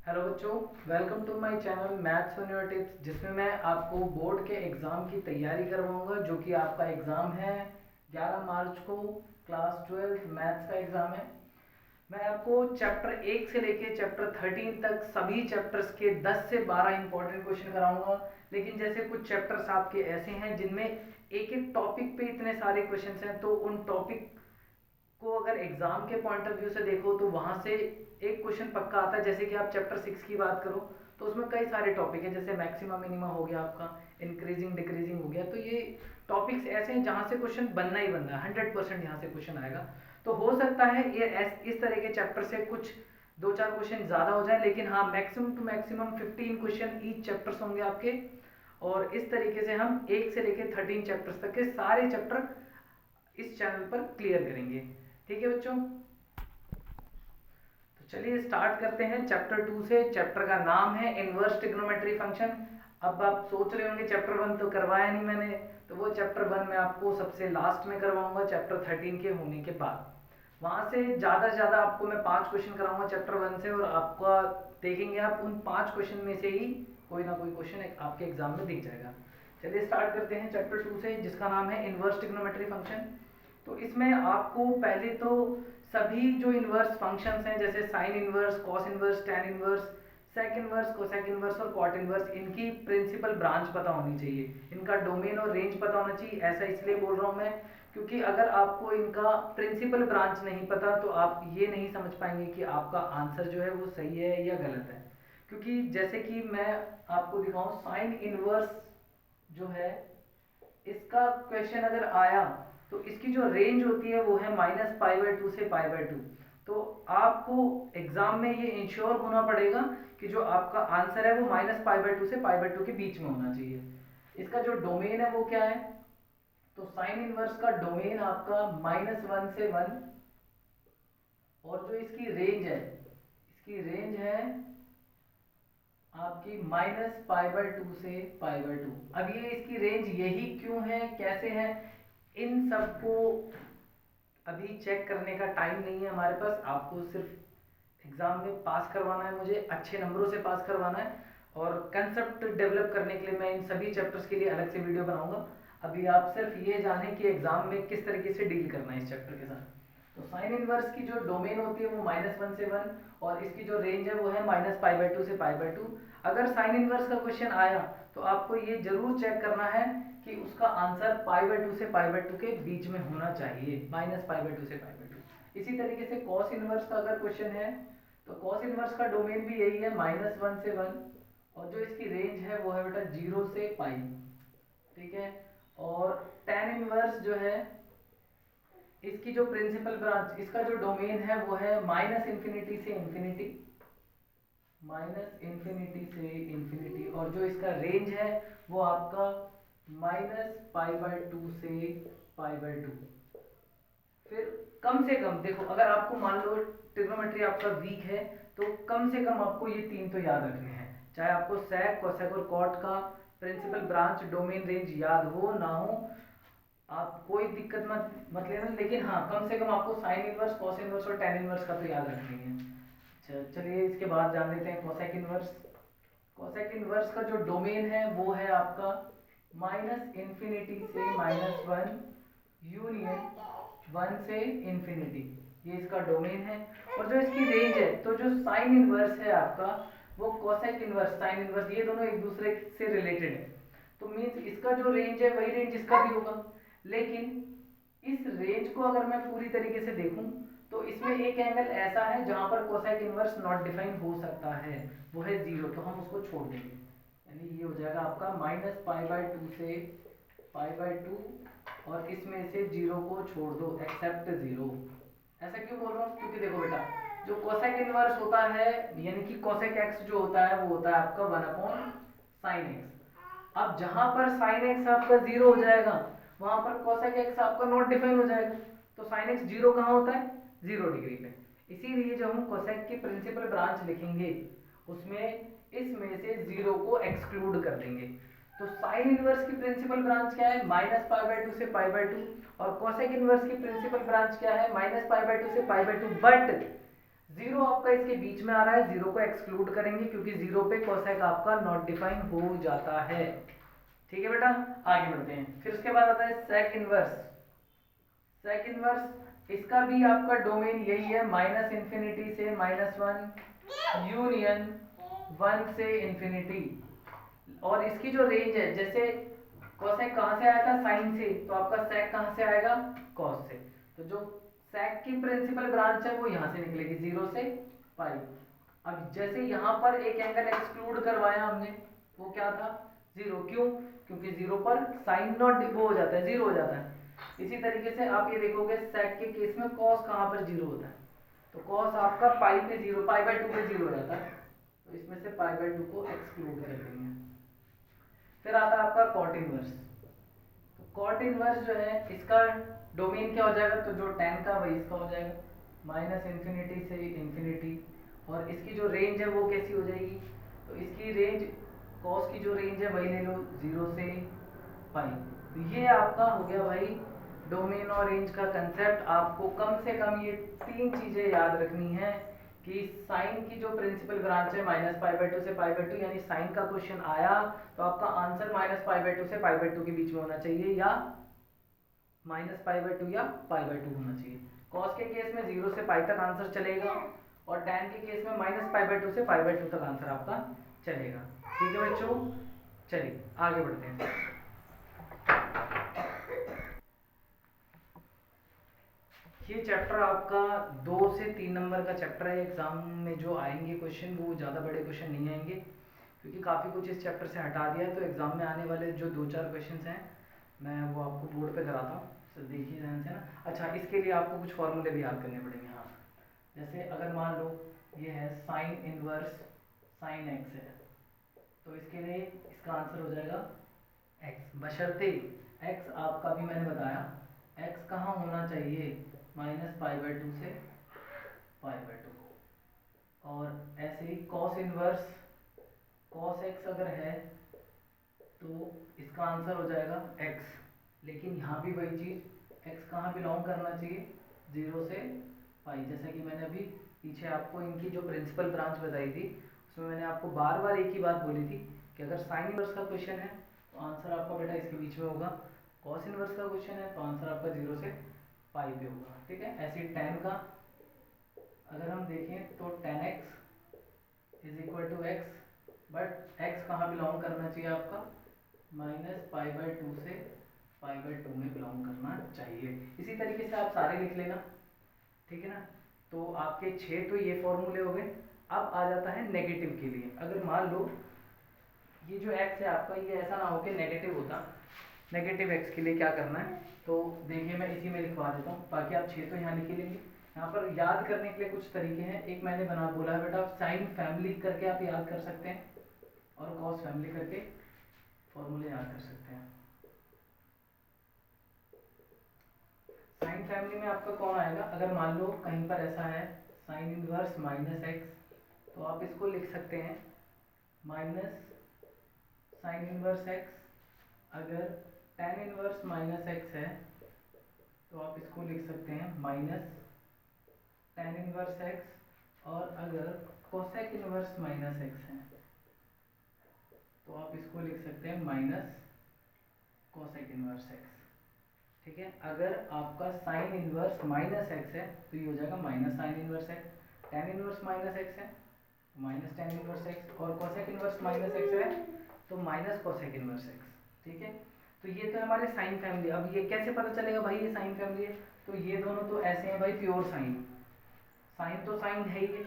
Hello बच्चों, welcome to my channel maths on your tips, जिसमें मैं आपको बोर्ड के एग्ज़ाम की तैयारी करवाऊंगा। जो कि आपका एग्ज़ाम है 11 मार्च को, क्लास 12 मैथ्स का एग्ज़ाम है। मैं आपको चैप्टर 1 से लेके चैप्टर 13 तक सभी चैप्टर्स के 10 से 12 इंपॉर्टेंट क्वेश्चन कराऊंगा। लेकिन जैसे कुछ चैप्टर्स आपके ऐसे हैं जिनमें एक एक टॉपिक पे इतने सारे क्वेश्चंस हैं, तो उन टॉपिक को अगर एग्जाम के पॉइंट ऑफ व्यू से देखो तो वहां से एक क्वेश्चन पक्का आता है। जैसे कि आप चैप्टर 6 की बात करो तो उसमें कई सारे टॉपिक है, जैसे मैक्सिमम मिनिमम हो गया, आपका इंक्रीजिंग डिक्रीजिंग हो गया। तो ये टॉपिक्स ऐसे हैं जहां से क्वेश्चन बनना ही बनना है, 100% यहाँ से क्वेश्चन आएगा। तो हो सकता है ये इस तरह के चैप्टर से कुछ दो चार क्वेश्चन ज़्यादा हो जाए, लेकिन हाँ maximum to maximum 15 question each chapters होंगे आपके। और इस तरीके से हम 1 से लेकर 13 चैप्टर्स तक के सारे चैप्टर इस चैनल पर क्लियर करेंगे। ठीक है बच्चों, तो चलिए स्टार्ट करते हैं चैप्टर 2 से। चैप्टर का नाम है इनवर्स ट्रिग्नोमेट्री फंक्शन। अब आप सोच रहे होंगे चैप्टर 1 तो करवाया नहीं मैंने, तो वो चैप्टर 1 मैं आपको सबसे लास्ट में करवाऊंगा, चैप्टर 13 के होने के बाद। वहां से ज़्यादा से ज़्यादा आपको मैं 5 क्वेश्चन कराऊंगा चैप्टर 1 से, और आपका देखेंगे आप उन 5 क्वेश्चन में से ही कोई ना कोई क्वेश्चन आपके एग्जाम में दिख जाएगा। चलिए स्टार्ट करते हैं चैप्टर 2 से, जिसका नाम है इनवर्स ट्रिग्नोमेट्री फंक्शन। तो इसमें आपको पहले तो सभी जो इन्वर्स फंक्शंस हैं, जैसे sine inverse, cos inverse, tan inverse, sec inverse, cosec inverse और कॉट इन्वर्स, इनकी प्रिंसिपल ब्रांच पता होनी चाहिए, इनका डोमेन और रेंज पता होना चाहिए। ऐसा इसलिए बोल रहा हूँ मैं क्योंकि अगर आपको इनका प्रिंसिपल ब्रांच नहीं पता तो आप ये नहीं समझ पाएंगे कि आपका आंसर जो है वो सही है या गलत है। क्योंकि जैसे कि मैं आपको दिखाऊं, साइन इनवर्स जो है, इसका क्वेश्चन अगर आया तो इसकी जो रेंज होती है वो है -π/2 से π/2। तो आपको एग्जाम में ये इंश्योर होना पड़ेगा कि जो आपका आंसर है वो -π/2 से π/2 के बीच में होना चाहिए। इसका जो डोमेन है वो क्या है, तो साइन इनवर्स का डोमेन आपका -1 से 1, और जो इसकी रेंज है, इसकी रेंज है आपकी -π/2 से π/2। अब ये इसकी रेंज यही क्यों है, कैसे है, इन सबको अभी चेक करने का टाइम नहीं है हमारे पास। आपको सिर्फ एग्जाम में पास करवाना है, मुझे अच्छे नंबरों से पास करवाना है। और कंसेप्ट डेवलप करने के लिए मैं इन सभी चैप्टर्स के लिए अलग से वीडियो बनाऊंगा। अभी आप सिर्फ ये जानें कि एग्जाम में किस तरीके से डील करना है इस चैप्टर के साथ। तो साइन इनवर्स की जो डोमेन होती है वो -1 से 1, और इसकी जो रेंज है वो है -π/2 से π/2। अगर साइन इनवर्स का क्वेश्चन आया तो आपको ये जरूर चेक करना है कि उसका आंसर π/2 से π/2 के बीच में होना चाहिए, -π/2 से π/2। इसी तरीके से कॉस इनवर्स का अगर क्वेश्चन है तो कॉस इनवर्स का डोमेन भी यही है, -1 से 1, और जो इसकी रेंज है वो है बेटा 0 से π। ठीक है, और tan इनवर्स जो है, इसकी जो प्रिंसिपल ब्रांच, इसका जो डोमेन है वो है -∞ से इन्फिनिटी, -∞ से इन्फिनिटी, और जो इसका रेंज है वो आपका -π/2 से π/2। फिर कम से कम देखो, अगर आपको मान लो ट्रिग्नोमेट्री आपका वीक है तो कम से कम आपको ये तीन तो याद रखने हैं, चाहे आपको सेक, कोसेक और कॉट का प्रिंसिपल ब्रांच, डोमेन, रेंज याद हो ना हो, आप कोई दिक्कत मत लेना। लेकिन हाँ, कम से कम आपको साइन इनवर्स, कॉस इनवर्स और टैन इनवर्स का तो याद रखनी है। चलिए इसके बाद जान लेते हैं कोसेक इनवर्स। कोसेक इनवर्स का जो डोमेन है वो है आपका -∞ से -1 यूनियन 1 से इन्फिनिटी, ये इसका डोमेन है। और जो इसकी रेंज है, तो जो साइन इनवर्स है आपका वो कोसेक इनवर्स, साइन इनवर्स, ये दोनों एक दूसरे से रिलेटेड है। तो मीन्स इसका जो रेंज है वही रेंज इसका भी होगा। लेकिन इस रेंज को अगर मैं पूरी तरीके से देखूं तो इसमें एक एंगल ऐसा है जहां पर कोसेक इनवर्स नॉट डिफाइन हो सकता है, वो है 0, तो हम उसको छोड़ देंगे। यानी ये हो जाएगा आपका -π/2 से π/2, और इसमें से 0 को छोड़ दो, एक्सेप्ट 0। ऐसा क्यों बोल रहा हूँ, क्योंकि देखो बेटा, जो कोसेक इनवर्स होता है, यानी कि कोसेक एक्स जो होता है वो होता है आपका 1/sin x। अब जहां पर sin x आपका 0 हो जाएगा वहां पर कोसेक x आपका नॉट डिफाइन हो जाएगा। तो sin x 0 कहाँ होता है, 0 डिग्री पे। इसीलिए जब हम कोसेक की प्रिंसिपल ब्रांच लिखेंगे उसमें इसमें से 0 को एक्सक्लूड कर देंगे। तो साइन इनवर्स की प्रिंसिपल ब्रांच क्या है, -π/2 से π/2, और कोसेक इनवर्स की प्रिंसिपल ब्रांच क्या है, -π/2 से π/2, बट जीरो आपका इसके बीच में आ रहा है, जीरो को एक्सक्लूड करेंगे क्योंकि जीरो पे कोसेक आपका नॉट डिफाइन हो जाता है। ठीक है बेटा, आगे बढ़ते हैं। फिर उसके बाद आता है सेक इनवर्स। सेक इनवर्स इसका भी आपका डोमेन यही है, माइनस इंफिनिटी से -1 यूनियन 1 से इंफिनिटी। और इसकी जो रेंज है, जैसे कोसेक कहाँ से आया था, साइन से, तो आपका सेक कहाँ से आएगा, कॉस से। तो जो सेक की प्रिंसिपल ब्रांच है वो यहाँ से निकलेगी, 0 से पाई। अब जैसे यहाँ पर एक एंगल एक्सक्लूड करवाया हमने, वो क्या था, 0। क्यों, क्योंकि 0 पर साइन नॉट वो हो जाता है, 0 हो जाता है। इसी तरीके से आप ये देखोगे सेक के केस में कॉस कहाँ पर 0 होता है, तो कॉस आपका पाई पे 0, पाई/2 पे 0 हो जाता है। तो इसमें से पाई/2 को एक्सक्लूड कर देंगे। फिर आता है आपका कॉट इनवर्स। तो कॉट इनवर्स जो है इसका डोमेन क्या हो जाएगा, तो जो tan का वही इसका हो जाएगा, माइनस इंफिनिटी से इंफिनिटी। और इसकी जो रेंज है वो कैसी हो जाएगी, तो इसकी रेंज, कॉस की जो रेंज है वही ले लो, 0 से पाई। तो ये आपका हो गया भाई डोमेन और रेंज का कंसेप्ट। आपको कम से कम ये 3 चीज़ें याद रखनी है कि साइन की जो प्रिंसिपल ब्रांच है -π/2 से π/2, यानी साइन का क्वेश्चन आया तो आपका आंसर -π/2 से π/2 के बीच में होना चाहिए, या -π/2 या π/2 होना चाहिए। कॉस के केस में 0 से पाई तक आंसर चलेगा, और टैन के केस में -π/2 से π/2 तक आंसर आपका चलेगा। ठीक है बच्चों, चलिए आगे बढ़ते हैं। ये चैप्टर आपका 2 से 3 नंबर का चैप्टर है। एग्जाम में जो आएंगे क्वेश्चन वो ज़्यादा बड़े क्वेश्चन नहीं आएंगे, क्योंकि काफ़ी कुछ इस चैप्टर से हटा दिया है। तो एग्जाम में आने वाले जो 2-4 क्वेश्चन हैं मैं वो आपको बोर्ड पे कराता हूँ, तो देखिए ध्यान से ना। अच्छा, इसके लिए आपको कुछ फॉर्मूले भी याद करने पड़ेंगे। हाँ, जैसे अगर मान लो ये है साइन इनवर्स साइन एक्स है, तो इसके लिए इसका आंसर हो जाएगा एक्स, बशर्ते एक्स आपका भी मैंने बताया एक्स कहाँ होना चाहिए, -π/2 से π/2। और ऐसे ही कॉस इनवर्स कॉस एक्स अगर है तो इसका आंसर हो जाएगा एक्स, लेकिन यहाँ भी वही चीज़, एक्स कहाँ बिलोंग करना चाहिए, 0 से पाई। जैसा कि मैंने अभी पीछे आपको इनकी जो प्रिंसिपल ब्रांच बताई थी, उसमें मैंने आपको बार बार एक ही बात बोली थी कि अगर साइन इनवर्स का क्वेश्चन है तो आंसर आपका बेटा इसके बीच में होगा, कॉस इनवर्स का क्वेश्चन है तो आंसर आपका 0 से पाई पे होगा। ठीक है, ऐसे ही tan का अगर हम देखें तो tan x = x, but x कहाँ बिलोंग करना चाहिए आपका, -π/2 से π/2 में बिलोंग करना चाहिए। इसी तरीके से आप सारे लिख लेना। ठीक है ना, तो आपके 6 तो ये फॉर्मूले हो गए। अब आ जाता है नेगेटिव के लिए। अगर मान लो ये जो x है आपका, ये ऐसा ना हो कि नेगेटिव होता, नेगेटिव x के लिए क्या करना है, तो देखिए मैं इसी में लिखवा देता हूँ, बाकी आप 6 तो यहाँ लिख ही लेंगे। यहाँ पर याद करने के लिए कुछ तरीके हैं। एक मैंने बोला है बेटा, साइन फैमिली करके आप याद कर सकते हैं, और कॉस फैमिली करके फॉर्मूले याद कर सकते हैं। साइन फैमिली में आपका कौन आएगा, अगर मान लो कहीं पर ऐसा है साइन इनवर्स -x, तो आप इसको लिख सकते हैं माइनस साइन इनवर्स x। अगर tan इनवर्स -x है तो आप इसको लिख सकते हैं माइनस tan इनवर्स x। और अगर कोसेक इनवर्स -x है तो आप इसको लिख सकते हैं माइनस कोसेक इनवर्स x। ठीक है, अगर आपका साइन इनवर्स -x है तो ये हो जाएगा minus sine inverse x। tan inverse -x है माइनस tan इनवर्स x, और कोसेक इनवर्स -x है तो माइनस कोसेक इनवर्स x। ठीक है, तो ये तो हमारे साइन फैमिली। अब ये कैसे पता चलेगा भाई ये साइन फैमिली है, तो ये दोनों तो ऐसे हैं भाई प्योर साइन, साइन तो साइन है ही।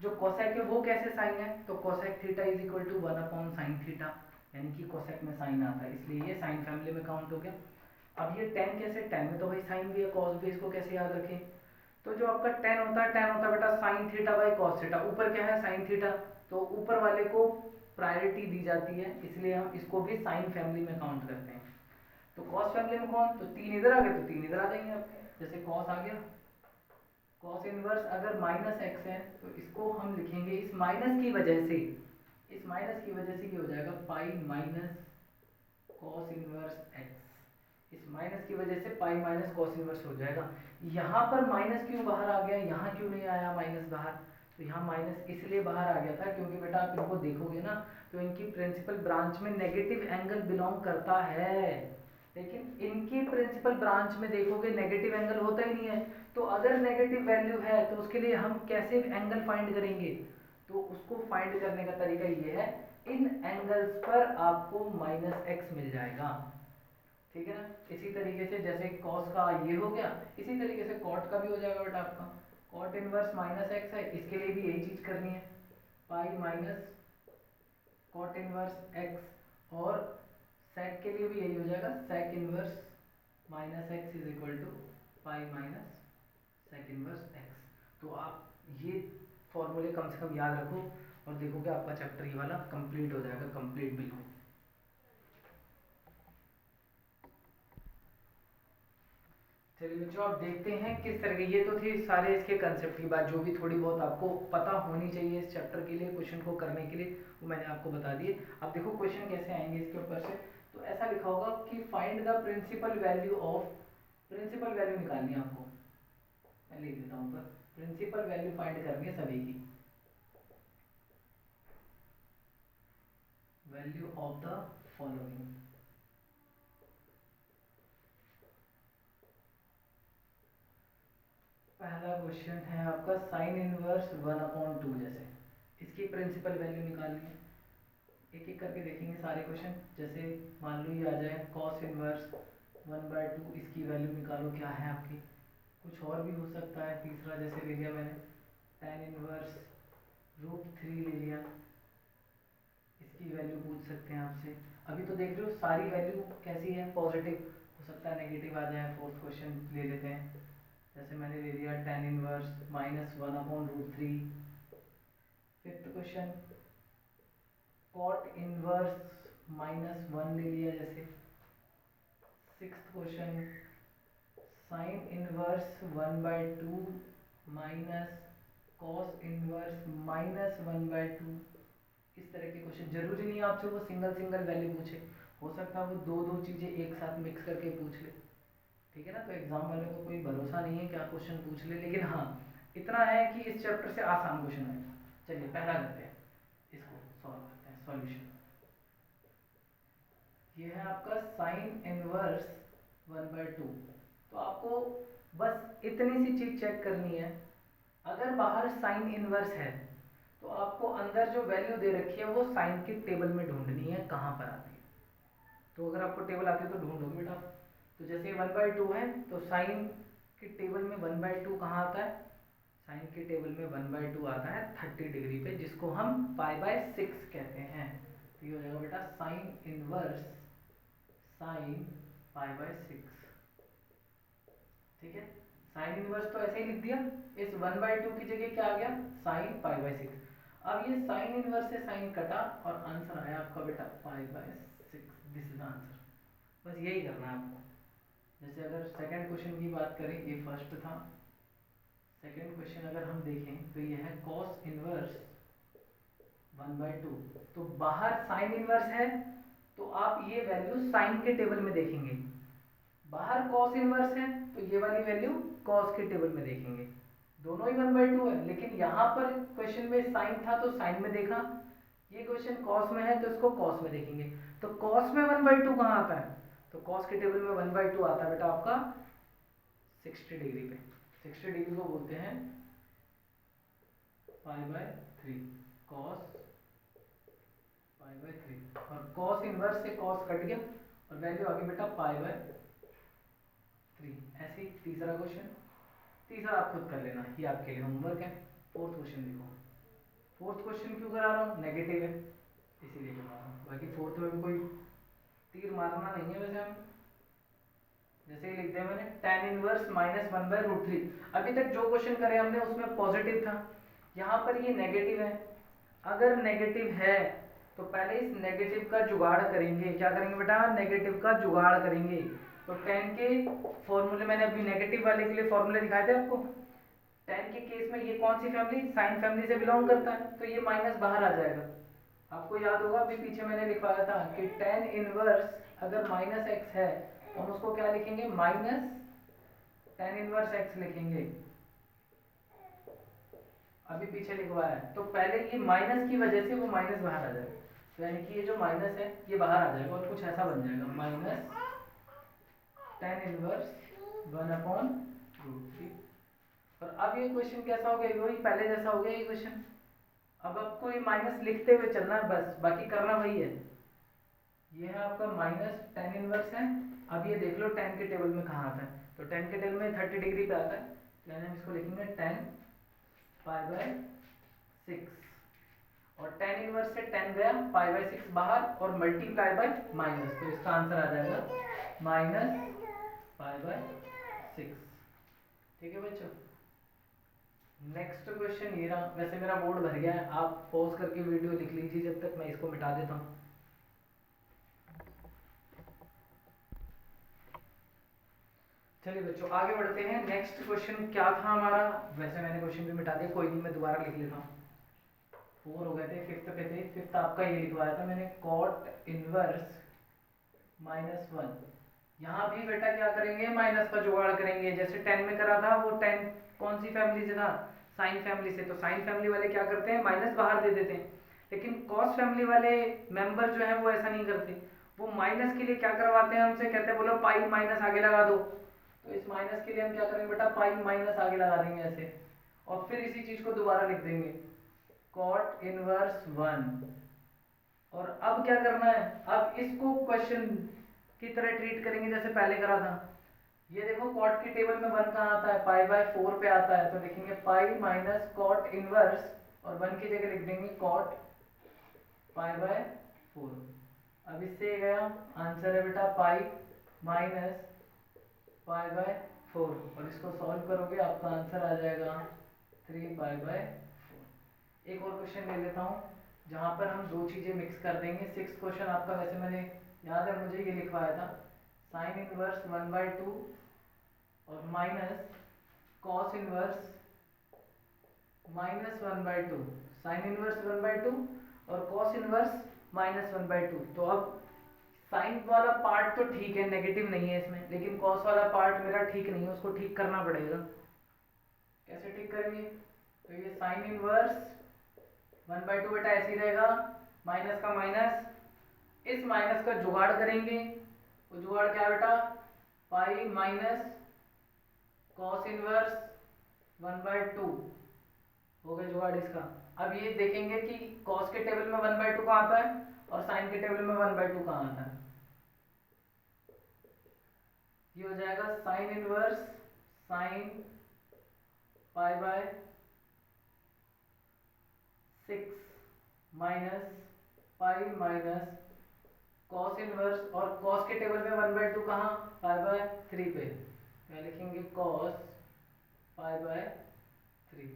जो कोसेक है वो कैसे साइन है, तो कोसेक थीटा = 1/sin थीटा, यानी कि कोसेक में साइन आता है, इसलिए ये साइन फैमिली में काउंट हो गया। अब ये tan कैसे, tan में तो भाई साइन भी है, कॉस भी, इसको कैसे याद रखें, तो जो आपका tan होता है, tan होता है बेटा sine theta by cos theta. ऊपर क्या है साइन थीटा, तो ऊपर वाले को प्रायोरिटी दी जाती है, इसलिए हम इसको भी साइन फैमिली में काउंट करते हैं। तो कॉस फैमिली में कौन, तो 3 इधर आ गए तो 3 इधर आ जाएंगे आपके, जैसे कॉस आ गया। कॉस इनवर्स अगर -x है तो इसको हम लिखेंगे इस माइनस की वजह से, इस माइनस की वजह से क्या हो जाएगा, पाई माइनस कॉस इनवर्स x। इस माइनस की वजह से पाई माइनस कॉस इनवर्स हो जाएगा। यहाँ पर माइनस क्यों बाहर आ गया, यहाँ क्यों नहीं आया माइनस बाहर, तो यहाँ माइनस इसलिए बाहर आ गया था क्योंकि बेटा आप इनको देखोगे ना तो इनकी प्रिंसिपल ब्रांच में नेगेटिव एंगल बिलोंग करता है, लेकिन इनकी प्रिंसिपल ब्रांच में देखोगे नेगेटिव एंगल होता ही नहीं है। तो अगर नेगेटिव वैल्यू है तो उसके लिए हम कैसे एंगल फाइंड करेंगे? तो उसको फाइंड करने का तरीका ये है, इन एंगल्स पर आपको माइनस एक्स मिल जाएगा, ठीक है ना। इसी तरीके से जैसे कॉस का ये हो गया, इसी तरीके से कॉट का भी हो जाएगा बेटा आपका। कॉट इनवर्स माइनस एक्स है, इसके लिए भी यही चीज करनी है, pi minus cot inverse x, और सेक के लिए भी यही हो जाएगा, sec inverse minus x is equal to pi minus sec inverse x. तो आप ये फॉर्मूले कम से कम याद रखो और देखोगे आपका चैप्टर ये वाला कंप्लीट हो जाएगा, कंप्लीट बिल्कुल। चलिए बच्चों आप देखते हैं किस तरह के, ये तो थे सारे इसके कंसेप्ट की बात, जो भी थोड़ी बहुत आपको पता होनी चाहिए इस चैप्टर के लिए, क्वेश्चन को करने के लिए, वो मैंने आपको बता दिए। अब देखो क्वेश्चन कैसे आएंगे इसके ऊपर से। तो ऐसा लिखा होगा कि find the principal value of, principal value निकालनी है आपको, मैं लिख देता हूँ ऊपर, प्रिंसिपल वैल्यू फाइंड करनी है सभी की, वैल्यू ऑफ द फॉलोइंग। पहला क्वेश्चन है आपका साइन इनवर्स 1/2, जैसे इसकी प्रिंसिपल वैल्यू निकालनी है। एक एक करके देखेंगे सारे क्वेश्चन। जैसे मान लो ये आ जाए कॉस इनवर्स 1/2, इसकी वैल्यू निकालो क्या है आपकी। कुछ और भी हो सकता है, तीसरा जैसे ले लिया मैंने tan इनवर्स √3 ले लिया, इसकी वैल्यू पूछ सकते हैं आपसे। अभी तो देख रहे हो सारी वैल्यू कैसी है, पॉजिटिव, हो सकता है नेगेटिव आ जाए। फोर्थ क्वेश्चन ले लेते हैं, जैसे मैंने ले लिया tan inverse -1/√3। Fifth question cot inverse -1 ले लिया जैसे। Sixth question sine inverse 1/2 minus cos inverse -1/2। इस तरह के क्वेश्चन, जरूरी नहीं आपसे वो सिंगल सिंगल वैल्यू पूछे, हो सकता है वो दो दो चीज़ें एक साथ मिक्स करके पूछ ले, ठीक है ना। तो एग्जाम वाले को कोई भरोसा नहीं है क्या क्वेश्चन पूछ ले, लेकिन हाँ इतना है कि इस चैप्टर से आसान क्वेश्चन आएगा। चलिए पहला करते हैं, इसको सॉल्व करते हैं, सॉल्यूशन। ये है आपका साइन इनवर्स 1/2। तो आपको बस इतनी सी चीज चेक करनी है, अगर बाहर साइन इनवर्स है तो आपको अंदर जो वैल्यू दे रखी है वो साइन की टेबल में ढूंढनी है, कहाँ पर आती है। तो अगर आपको टेबल आती है तो ढूंढोगे बेटा। तो जैसे 1/2 है तो साइन की टेबल में 1/2 कहाँ आता है, साइन की टेबल में 1/2 आता है 30 डिग्री पे, जिसको हम π/6 कहते हैं। तो ये हो जाएगा बेटा साइन इनवर्स साइन π/6, ठीक है। साइन इनवर्स तो ऐसे ही लिख दिया, इस 1/2 की जगह क्या आ गया, साइन π/6। अब ये साइन इनवर्स से साइन कटा और आंसर आया आपका बेटा π/6, दिस इज आंसर। बस यही करना है आपको। जैसे अगर सेकंड क्वेश्चन की बात करें, ये फर्स्ट था, सेकंड क्वेश्चन अगर हम देखें तो ये है कॉस इनवर्स 1/2। तो बाहर साइन इनवर्स है तो आप ये वैल्यू साइन के टेबल में देखेंगे, बाहर कॉस इनवर्स है तो ये वाली वैल्यू कॉस के टेबल में देखेंगे। दोनों ही 1/2 है, लेकिन यहाँ पर क्वेश्चन में साइन था तो साइन में देखा, ये क्वेश्चन कॉस में है तो इसको कॉस में देखेंगे। तो कॉस में 1/2 कहाँ आता है, तो कॉस के टेबल में 1/2 आता है बेटा आपका 60 डिग्री पे। 60 डिग्री को बोलते हैं π/3, कॉस π/3, और कॉस इनवर्स से कॉस कट गया और वैल्यू आ गई बेटा π/3। ऐसे ही तीसरा क्वेश्चन, तीसरा आप खुद कर लेना, ये आपके लिए होमवर्क है। फोर्थ क्वेश्चन देखो, फोर्थ क्वेश्चन क्यों करा रहा हूँ, नेगेटिव है इसीलिए करा रहा हूँ, बाकी फोर्थ में भी कोई तीर मारना नहीं है वैसे हम। जैसे ही लिख दिया मैंने tan इनवर्स -1/√3। अभी तक जो क्वेश्चन करे हमने उसमें पॉजिटिव था, यहाँ पर ये नेगेटिव है। अगर नेगेटिव है तो पहले इस नेगेटिव का जुगाड़ करेंगे, क्या करेंगे बेटा, नेगेटिव का जुगाड़ करेंगे। तो tan के फॉर्मूले मैंने अभी नेगेटिव वाले के लिए फॉर्मूले दिखाए थे आपको। tan के केस में ये कौन सी फैमिली, साइन फैमिली से बिलोंग करता है, तो ये माइनस बाहर आ जाएगा। आपको याद होगा अभी पीछे मैंने लिखवाया था कि tan इनवर्स अगर -x है तो हम उसको क्या लिखेंगे, माइनस tan इनवर्स x लिखेंगे। अभी पीछे लिखवाया है, तो पहले ये माइनस की वजह से वो माइनस बाहर आ जाएगा, तो यानी कि ये जो माइनस है ये बाहर आ जाएगा और कुछ ऐसा बन जाएगा माइनस टेन इनवर्स 1/√3। और अब ये क्वेश्चन कैसा हो गया, वही पहले जैसा हो गया ये क्वेश्चन। अब आपको ये माइनस लिखते हुए चलना है बस, बाकी करना वही है। ये है आपका माइनस टेन इनवर्स है। अब ये देख लो टेन के टेबल में कहाँ आता है, तो टेन के टेबल में 30 डिग्री पे आता है, तो यानी हम इसको लिखेंगे 10π/6। और टेन इनवर्स से 10 गया, π/6 बाहर और मल्टीप्लाई बाय माइनस, तो इसका आंसर आ जाएगा -π/6। ठीक है बच्चों। नेक्स्ट क्वेश्चन ये रहा। वैसे मेरा बोर्ड भर गया है, आप पॉज करके वीडियो लिख लीजिए जब तक, मैं इसको मिटा देता हूँ। चलिए बच्चों आगे बढ़ते हैं। नेक्स्ट क्वेश्चन क्या था हमारा, वैसे मैंने क्वेश्चन भी मिटा दिया, कोई नहीं मैं दोबारा लिख लेता हूँ। 4 हो गए थे, फिफ्थ पे थे, फिफ्थ आपका ये लिखवाया था मैंने, कॉट इनवर्स -1। यहाँ भी बेटा क्या करेंगे, माइनस का जुगाड़ करेंगे, जैसे 10 में करा था। वो 10 कौन सी फैमिली से था, साइन फैमिली से, तो साइन फैमिली वाले क्या करते हैं, माइनस बाहर दे देते हैं। लेकिन कॉस फैमिली वाले मेंबर जो है वो ऐसा नहीं करते, वो माइनस के लिए क्या करवाते हैं हमसे, कहते हैं बोलो पाई माइनस आगे लगा दो। तो इस माइनस के लिए हम क्या करेंगे बेटा, पाई माइनस आगे लगा देंगे ऐसे, और फिर इसी चीज को दोबारा लिख देंगे कॉट इनवर्स 1। और अब क्या करना है, अब इसको क्वेश्चन की तरह ट्रीट करेंगे जैसे पहले करा था। ये देखो कॉट की टेबल में 1 कहाँ आता है, π/4 पे आता है, तो लिखेंगे पाई माइनस कॉट इनवर्स, और 1 की जगह लिख देंगे कॉट π/4। अब इससे गया आंसर है बेटा पाई माइनस π/4, और इसको सॉल्व करोगे आपका आंसर आ जाएगा 3π/4। एक और क्वेश्चन ले लेता हूँ जहाँ पर हम दो चीज़ें मिक्स कर देंगे। 6 क्वेश्चन आपका वैसे मैंने याद है, मुझे ये लिखवाया था, साइन इनवर्स 1/2 और minus cos inverse -1/2। Sine inverse 1/2 और कॉस इनवर्स -1/2। तो अब साइन वाला पार्ट तो ठीक है, नेगेटिव नहीं है इसमें, लेकिन कॉस वाला पार्ट मेरा ठीक नहीं है, उसको ठीक करना पड़ेगा। कैसे ठीक करेंगे, तो ये साइन इनवर्स 1/2 बेटा ऐसे ही रहेगा, माइनस का माइनस, इस माइनस का जुगाड़ करेंगे। वो जुगाड़ क्या बेटा, पाई माइनस कॉस इनवर्स 1/2 हो गया जुगाड़ इसका। अब ये देखेंगे कि कॉस के टेबल में 1/2 कहाँ आता है और साइन के टेबल में 1/2 कहाँ आता है। ये हो जाएगा sine inverse sine π/6 minus pi minus cos inverse, और कॉस के टेबल में 1/2 कहाँ, π/3 पे, क्या लिखेंगे कॉस π/3।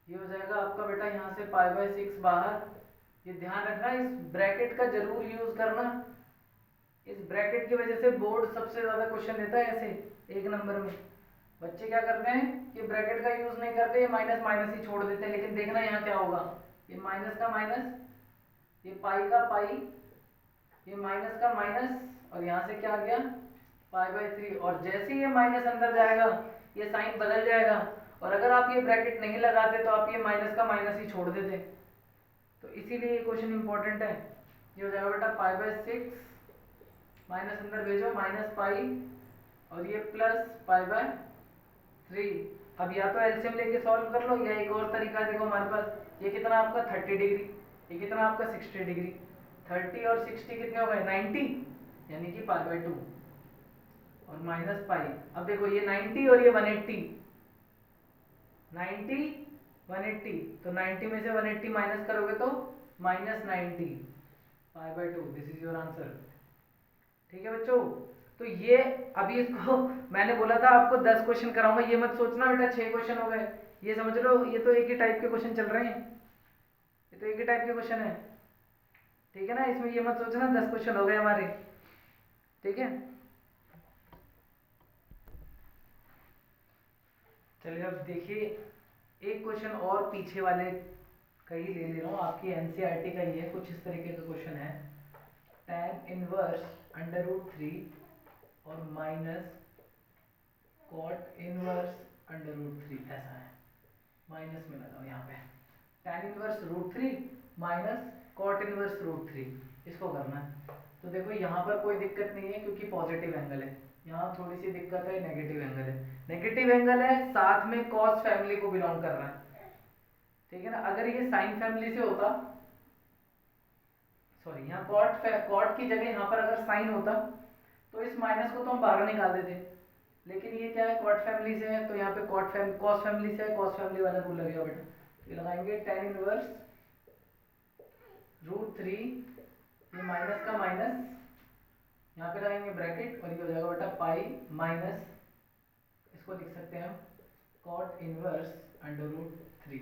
ये हो जाएगा आपका बेटा यहाँ से π/6 बाहर। ये ध्यान रखना, इस ब्रैकेट का जरूर यूज करना, इस ब्रैकेट की वजह से बोर्ड सबसे ज्यादा क्वेश्चन देता है ऐसे 1 नंबर में। बच्चे क्या करते हैं, ये ब्रैकेट का यूज नहीं करते, ये माइनस माइनस ही छोड़ देते हैं। लेकिन देखना यहाँ क्या होगा, ये माइनस का माइनस, ये पाई का पाई, ये माइनस का माइनस, और यहाँ से क्या आ गया π/3। और जैसे ये माइनस अंदर जाएगा ये साइन बदल जाएगा, और अगर आप ये ब्रैकेट नहीं लगाते तो आप ये माइनस का माइनस ही छोड़ देते। तो इसीलिए ये क्वेश्चन इंपॉर्टेंट है। ये हो जाएगा बेटा π/6, माइनस अंदर भेजो माइनस पाई, और ये प्लस π/3। अब या तो एलसीएम लेके सॉल्व कर लो, या एक और तरीका देखो हमारे पास, ये कितना आपका 30 डिग्री, ये कितना आपका 60 डिग्री, 30 और 60 कितने हो गए 90, यानी कि π/2 और माइनस पाई। अब देखो ये 90 और ये 180, 90 180, तो 90 में से 180 माइनस करोगे तो -90 π/2। This is your answer. ठीक है बच्चों, तो ये अभी इसको मैंने बोला था आपको 10 क्वेश्चन कराऊंगा, ये मत सोचना बेटा 6 क्वेश्चन हो गए, ये समझ लो ये तो एक ही टाइप के क्वेश्चन चल रहे हैं, ये तो एक ही टाइप के क्वेश्चन है। ठीक है ना, इसमें ये मत सोचना 10 क्वेश्चन हो गए हमारे। ठीक है, चलिए अब देखिए एक क्वेश्चन और पीछे वाले का ही ले रहा हूँ, आपकी एनसीईआरटी का ही है, कुछ इस तरीके का क्वेश्चन है, tan इनवर्स √3 और माइनस कॉट इनवर्स √3 ऐसा है। माइनस में लगाओ यहाँ पे, tan inverse root three minus cot inverse root three, इसको करना है। तो देखो यहाँ पर कोई दिक्कत नहीं है क्योंकि पॉजिटिव एंगल है, यहाँ थोड़ी सी दिक्कत है, नेगेटिव एंगल है। नेगेटिव एंगल है, साथ में कॉस फैमिली को बिलोंग कर रहा है, ठीक है ना। अगर ये साइन फैमिली से होता, सॉरी यहाँ कॉट की जगह यहाँ पर अगर साइन होता तो इस माइनस को तो हम बाहर निकाल देते, लेकिन ये क्या है, कॉट फैमिली से है, तो यहाँ पे कॉस फैमिली से है, कॉस फैमिली वाला रूल लगेगा बेटा। ये लगाएंगे tan इनवर्स रूट थ्री, ये माइनस का माइनस, यहाँ पे लगाएंगे ब्रैकेट, और ये हो जाएगा बेटा पाई माइनस, इसको लिख सकते हैं हम cot inverse under root three.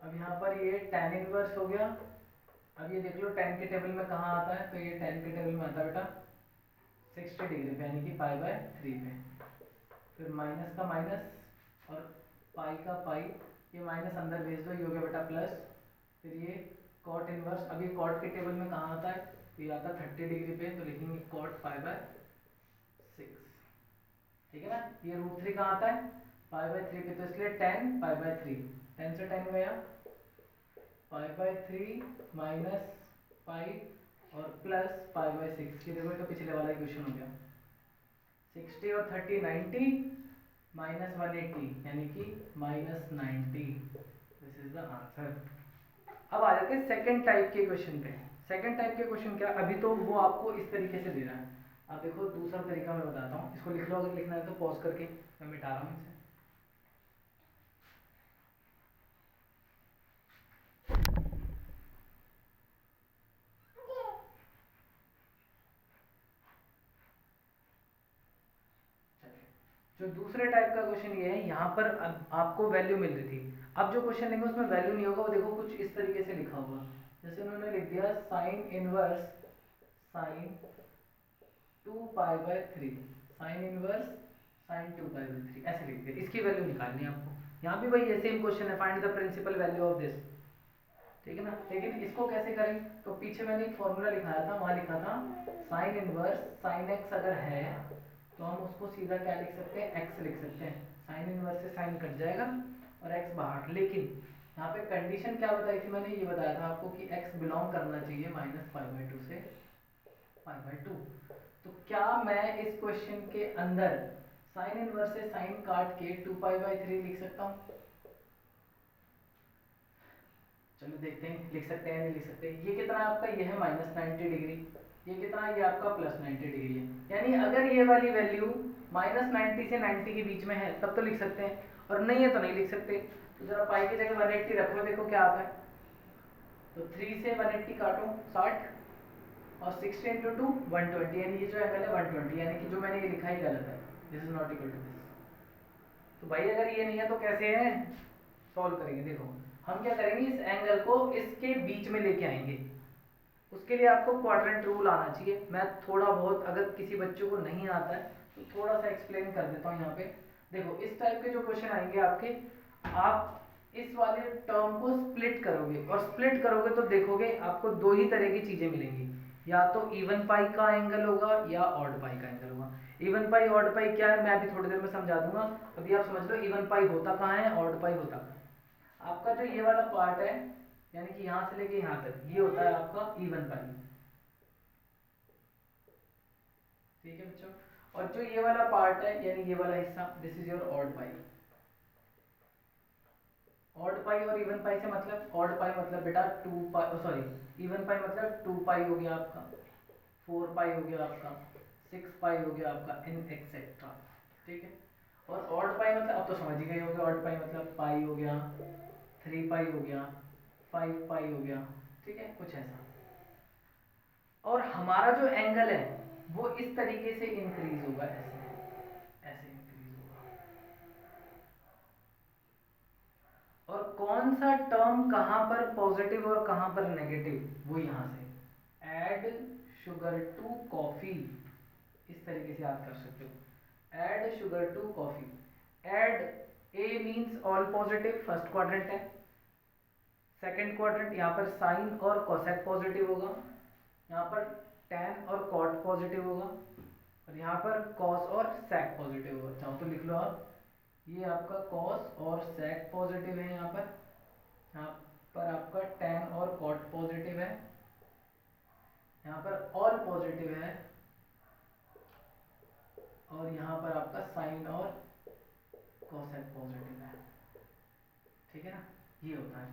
अब यहाँ पर ये tan इनवर्स हो गया। अब ये देख लो tan के टेबल में कहाँ आता है, तो ये tan के टेबल में आता है बेटा 60 डिग्री पे, यानी कि पाई बाय थ्री पे। फिर माइनस का माइनस और पाई का पाई, ये माइनस अंदर भेज दो, ये हो गया बेटा प्लस। फिर ये कॉट इनवर्स, अभी कॉट के टेबल में कहाँ आता है, तो ये आता है 30 डिग्री पे, तो लिखेंगे कॉट पाई बाय सिक्स, ठीक है ना। ये रूट थ्री कहाँ आता है, पाई बाय थ्री पे, तो इसलिए tan पाई बाय थ्री, 10 से 10 गया, pi by three minus pi और प्लस पाई बाय सिक्स। ये देखो तो पिछले वाला क्वेश्चन हो गया, 60 और 30 90 माइनस 180, यानी कि minus 90, this is the answer. अब आ जाते हैं सेकंड टाइप के क्वेश्चन पे। सेकंड टाइप के क्वेश्चन क्या, अभी तो वो आपको इस तरीके से दे रहा है, अब देखो दूसरा तरीका मैं बताता हूँ, इसको लिख लो, अगर लिखना है तो पॉज करके, मैं मिटा रहा हूँ इसे। जो दूसरे टाइप का क्वेश्चन ये है, यहाँ पर आपको वैल्यू मिल रही थी, अब जो क्वेश्चन लेंगे उसमें वैल्यू नहीं होगा, वो देखो कुछ इस तरीके से लिखा हुआ, जैसे उन्होंने लिख दिया sign inverse sign to pi by three, sign inverse sign to pi by three, ऐसे लिख दिया, इसकी वैल्यू निकालनी है आपको। यहाँ भी वही सेम क्वेश्चन है, find the principal value of this, ठीक है ना। लेकिन इसको कैसे करें, तो पीछे मैंने एक फॉर्मूला लिखाया था, वहाँ लिखा था साइन इनवर्स साइन एक्स अगर है तो हम उसको सीधा क्या लिख सकते हैं, x लिख सकते हैं, साइन इनवर्स से साइन कट जाएगा और x बाहर। लेकिन यहाँ पे कंडीशन क्या बताई थी मैंने, ये बताया था आपको कि x बिलोंग करना चाहिए माइनस पाई बाय टू से पाई बाय टू। तो क्या मैं इस क्वेश्चन के अंदर साइन इनवर्स से साइन काट के टू पाई बाय थ्री लिख सकता हूँ, चलो देखते हैं लिख सकते हैं नहीं लिख सकते। ये कितना है आपका, ये है माइनस 90 डिग्री, ये कितना है, ये आपका प्लस 90 डिग्री है, यानी अगर ये वाली वैल्यू माइनस 90 से 90 के बीच में है तब तो लिख सकते हैं, और नहीं है तो नहीं लिख सकते। तो जरा पाई की जगह 180 रखो, देखो क्या आता है, तो 3 से 180 काटो 60 और 60 इंटू टू 120, यानी ये जो एंगल है 120, यानी कि जो मैंने ये लिखा ही गलत है, this is not equal to this. तो भाई अगर ये नहीं है तो कैसे है, सॉल्व करेंगे। देखो हम क्या करेंगे, इस एंगल को इसके बीच में लेके आएंगे, उसके लिए आपको क्वाड्रेंट रूल आना चाहिए। मैं थोड़ा बहुत, अगर किसी बच्चों को नहीं आता है तो थोड़ा सा एक्सप्लेन कर देता हूँ यहाँ पे। देखो इस टाइप के जो क्वेश्चन आएंगे आपके, आप इस वाले टर्म को स्प्लिट करोगे, और स्प्लिट करोगे तो देखोगे आपको दो ही तरह की चीजें मिलेंगी, या तो इवन पाई का एंगल होगा या ऑड पाई का एंगल होगा। इवन पाई ऑड पाई क्या है मैं अभी थोड़ी देर में समझा दूंगा, अभी आप समझ लो इवन पाई होता कहाँ है, ऑड पाई होता कहाँ है। आपका जो ये वाला पार्ट है, यानी कि यहाँ से लेके यहाँ तक, ये होता है आपका इवन पाई, ठीक है बच्चों। और जो ये वाला पार्ट है, यानी ये वाला हिस्सा, this is your odd pi. Odd pi और इवन पाई से मतलब, ऑड पाई मतलब बेटा two pi, sorry even pi मतलब टू पाई हो गया आपका, फोर पाई हो गया आपका, सिक्स पाई हो गया आपका, इन एक्सेट्रा, ठीक है। और ऑड पाई मतलब अब तो समझ ही गए होंगे, ऑड पाई मतलब पाई हो गया, थ्री पाई हो गया, फाइव पाई हो गया, ठीक है, कुछ ऐसा। और हमारा जो एंगल है वो इस तरीके से इंक्रीज होगा, ऐसे ऐसे इंक्रीज होगा। और कौन सा टर्म कहां पर पॉजिटिव और कहां पर नेगेटिव, वो यहां से ऐड शुगर टू कॉफी, इस तरीके से याद कर सकते हो, add sugar to coffee. Add A means all positive, first quadrant है। सेकेंड क्वाड्रेंट, यहाँ पर साइन और कोसेक पॉजिटिव होगा, यहाँ पर tan और cot पॉजिटिव होगा, और यहाँ पर cos और sec पॉजिटिव होगा। चाहो तो लिख लो आप, ये आपका कॉस और सेक पॉजिटिव है, यहाँ पर आपका टेन और कॉट पॉजिटिव है, यहाँ पर ऑल पॉजिटिव है, और यहाँ पर आपका साइन और कोसेक पॉजिटिव है। ठीक है ना, ये होता है।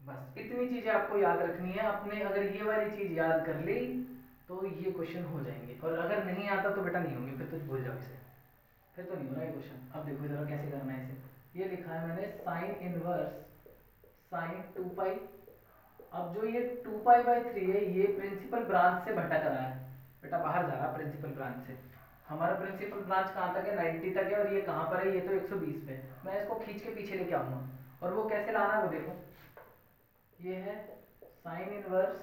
बस इतनी चीजें आपको याद रखनी है। आपने अगर ये वाली चीज याद कर ली तो ये क्वेश्चन हो जाएंगे, और अगर नहीं आता तो बेटा नहीं होंगे, फिर तो भूल जाओ इसे, फिर तो नहीं हो रहा है क्वेश्चन। अब देखो जरा कैसे करना है इसे। ये लिखा है मैंने साइन इनवर्स साइन 2 पाई। अब जो ये 2 पाई/3 है, ये प्रिंसिपल ब्रांच से भटक रहा है बेटा, बाहर जा रहा है प्रिंसिपल ब्रांच से। हमारा प्रिंसिपल ब्रांच कहाँ तक है, 90 तक है, और ये कहाँ पर है, ये तो 120 पे। मैं इसको खींच के पीछे लेके आऊंगा, और वो कैसे लाना है वो देखो। ये है साइन इनवर्स,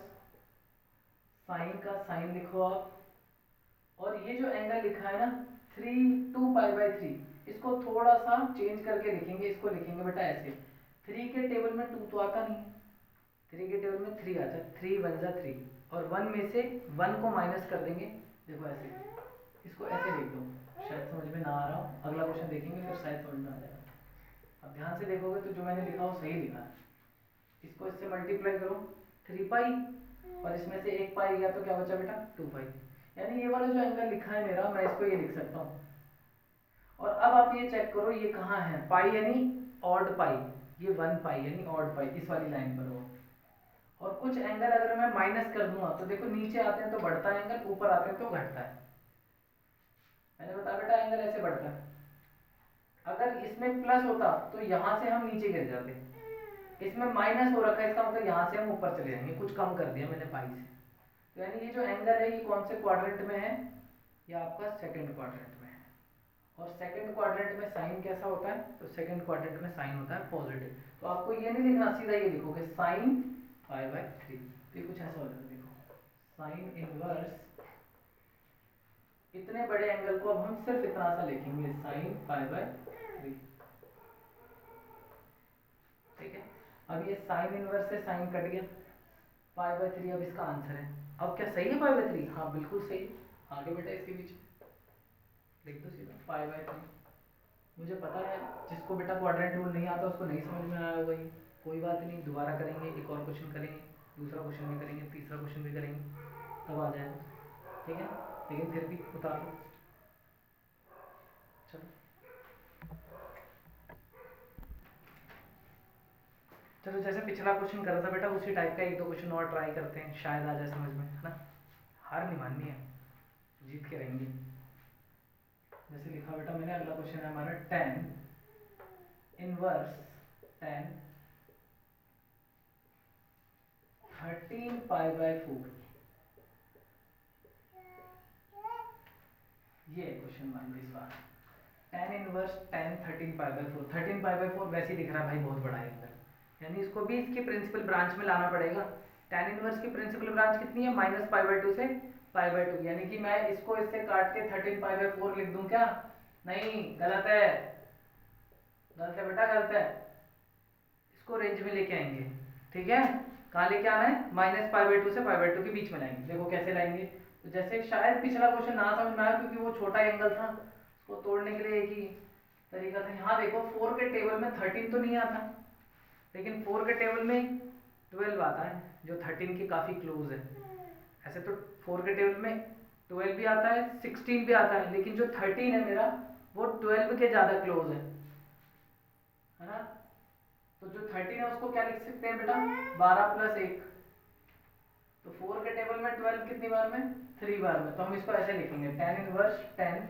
साइन का साइन लिखो आप, और ये जो एंगल लिखा है ना 2 पाई/3, इसको थोड़ा सा चेंज करके लिखेंगे। इसको लिखेंगे बेटा ऐसे, 3 के टेबल में 2 तो आता नहीं, 3 के टेबल में 3 आता है, 3 1 जा 3, और 1 में से 1 को माइनस कर देंगे। देखो ऐसे, इसको ऐसे लिख दो। शायद समझ में ना आ रहा हो, अगला क्वेश्चन देखेंगे फिर शायद समझ में आ जाएगा। अब ध्यान से देखोगे तो जो मैंने लिखा वो सही लिखा है। इसको इससे मल्टीप्लाई करो, 3 पाई, और इसमें से 1 पाई गया तो क्या बचा बेटा, 2 पाई। यानी ये वाला जो एंगल लिखा है मेरा, मैं इसको ये लिख सकता हूँ। और अब आप ये चेक करो, ये कहाँ है, पाई यानी ऑड पाई, ये 1 पाई यानी ऑड पाई, इस वाली लाइन पर हो। और कुछ एंगल अगर मैं माइनस कर दूंगा तो देखो नीचे आते हैं तो बढ़ता है एंगल, ऊपर आते हैं तो घटता है। मैंने बताया बेटा एंगल ऐसे बढ़ता है। अगर इसमें प्लस होता तो यहाँ से हम नीचे गिर जाते, इसमें माइनस हो रखा है, इसका मतलब यहाँ से हम ऊपर चले जाएंगे। कुछ कम कर दिया मैंने पाई से। तो यानी ये जो एंगल है ये कौन से क्वाड्रेंट में है, ये आपका सेकंड क्वाड्रेंट में है। और सेकंड क्वाड्रेंट में साइन कैसा होता है, तो सेकंड क्वाड्रेंट में साइन होता है पॉजिटिव। तो आपको ये नहीं लिखना, सीधा ये लिखोगे साइन पाई/3। तो ये कुछ ऐसा हो जाएगा, देखो साइन इनवर्स, इतने बड़े एंगल को अब हम सिर्फ इतना सा लिखेंगे, साइन पाई/3। ठीक है, अब ये साइन इनवर्स से साइन कट गया, पाई/3 अब इसका आंसर है। अब क्या सही है पाई/3? हाँ बिल्कुल सही। आगे बेटा इसके बीच लिख दो सीधा पाई/3। मुझे पता है जिसको बेटा क्वाड्रेंट रूल नहीं आता उसको नहीं समझ में आया होगा ये, कोई बात नहीं, दोबारा करेंगे, एक और क्वेश्चन करेंगे, दूसरा क्वेश्चन भी करेंगे, तीसरा क्वेश्चन भी करेंगे, तब आ जाएगा। ठीक है, लेकिन फिर भी उतार लो। चलो चलो, जैसे पिछला क्वेश्चन कर रहा था बेटा उसी टाइप का एक दो क्वेश्चन और ट्राई करते हैं, शायद आ जाए समझ में, है ना। हार नहीं माननी है, जीत के रहेंगे। जैसे लिखा बेटा मैंने, अगला क्वेश्चन है हमारा 10 इनवर्स 10 13 पाई/4। ये क्वेश्चन मान लो इस बार 10 इनवर्स 10 13 पाई/4। 13 पाई/4 वैसे ही दिख रहा है भाई, बहुत बड़ा है अंदर, यानी इसको भी इसकी प्रिंसिपल ब्रांच में लाना पड़ेगा। tan इनवर्स की प्रिंसिपल ब्रांच कितनी है, -पाई/2 से पाई/2, यानी कि मैं इसको इससे काट के 13 पाई/4 लिख दूं क्या? नहीं, गलत है, गलत है बेटा, गलत है। इसको रेंज में लेके आएंगे। ठीक है, कहाँ लेके आना है, -पाई/2 से पाई/2 के बीच में लाएंगे। देखो कैसे लाएंगे, तो जैसे शायद पिछला क्वेश्चन ना समझ में आया क्योंकि वो छोटा एंगल था, उसको तोड़ने के लिए एक ही तरीका था। यहाँ देखो 4 के टेबल में 13 तो नहीं आता, लेकिन 4 के टेबल में 12 आता है, जो 13 के काफ़ी क्लोज है। ऐसे तो 4 के टेबल में 12 भी आता है, 16 भी आता है, लेकिन जो 13 है मेरा वो 12 के ज़्यादा क्लोज है ना। तो जो 13 है उसको क्या लिख सकते हैं बेटा, 12 + 1। तो 4 के टेबल में 12 कितनी बार में, 3 बार में। तो हम इसको ऐसे लिखेंगे, tan इनवर्स 10,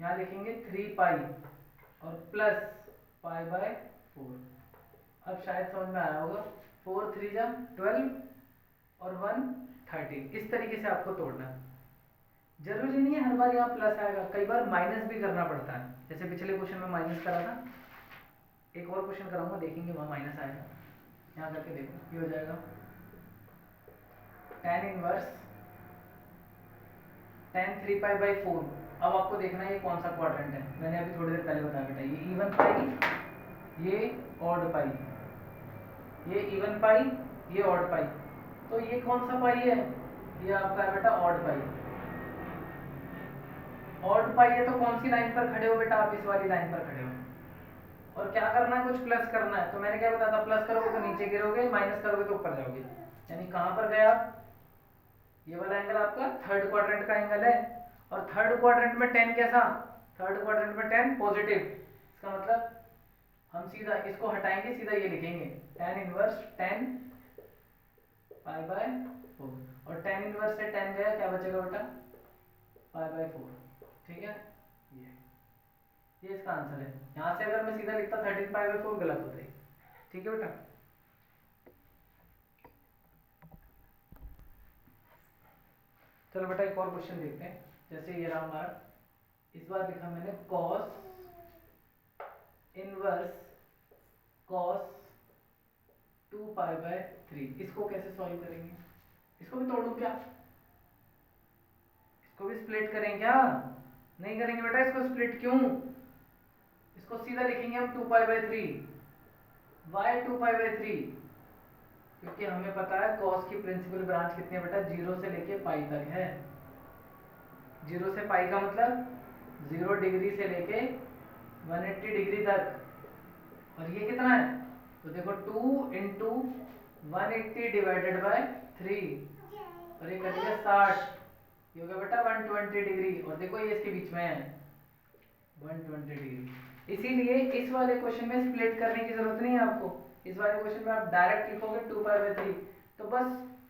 यहाँ लिखेंगे 3 पाई और प्लस पाई/4। अब शायद समझ में आया होगा, 4 3 जा 12 और 1 13। इस तरीके से आपको तोड़ना है। जरूरी नहीं है हर बार यहाँ प्लस आएगा, कई बार माइनस भी करना पड़ता है, जैसे पिछले क्वेश्चन में माइनस करा था। एक और क्वेश्चन कराऊंगा, देखेंगे वहाँ माइनस आएगा। यहाँ करके देखो, ये हो जाएगा tan इनवर्स 10 3 पाई/4। अब आपको देखना है ये कौन सा क्वाड्रेंट है। मैंने अभी थोड़ी देर पहले बताया बेटा, ये इवन पाई, ये ऑड पाई, ये इवन पाई, ये ऑड पाई। तो ये कौन सा पाई है, ये आपका है बेटा ऑड पाई। ऑड पाई है तो कौन सी लाइन पर खड़े हो बेटा आप? इस वाली लाइन पर खड़े हो। और क्या करना है? कुछ प्लस करना है। तो मैंने क्या बताया था, प्लस करोगे तो नीचे गिरोगे, माइनस करोगे तो ऊपर जाओगे। यानी कहां पर गए आप? ये वाला एंगल आपका थर्ड क्वाड्रेंट का एंगल है। और थर्ड क्वाड्रेंट में 10 कैसा? थर्ड क्वाड्रेंट में 10 पॉजिटिव। इसका मतलब हम सीधा इसको हटाएंगे, सीधा ये लिखेंगे tan इनवर्स 10 पाई बाय 4। और tan इनवर्स से 10 गया, क्या बचेगा बेटा? Pi by 4। ठीक है, ये इसका आंसर है। यहां से अगर मैं सीधा लिखता 13 पाई बाय 4 गलत होता है। ठीक है बेटा, चलो बेटा एक और क्वेश्चन देखते हैं। जैसे ये रहा हमारा, इस बार लिखा मैंने cos inverse cos 2 pi by 3। इसको कैसे सॉल्व करेंगे? इसको भी तोड़ू क्या? इसको भी स्प्लिट करें क्या? नहीं करेंगे बेटा इसको स्प्लिट। क्यों? इसको सीधा लिखेंगे हम 2 pi by 3। Why 2 pi by 3? क्योंकि हमें पता है cos की प्रिंसिपल ब्रांच कितनी है बेटा? 0 से लेके पाई तक है। 0 से पाई का मतलब 0 डिग्री से लेके 180 डिग्री तक। और ये कितना है? तो देखो 2 इंटू 180 डिवाइडेड बाय 3, और ये करेगा 60। ये हो गया बेटा 120 डिग्री। और देखो ये इसके बीच में है 120 डिग्री। इसीलिए इस वाले क्वेश्चन में स्प्लिट करने की जरूरत नहीं है आपको। इस वाले क्वेश्चन में आप डायरेक्ट लिखोगे 2 पाई बाय 3। तो बस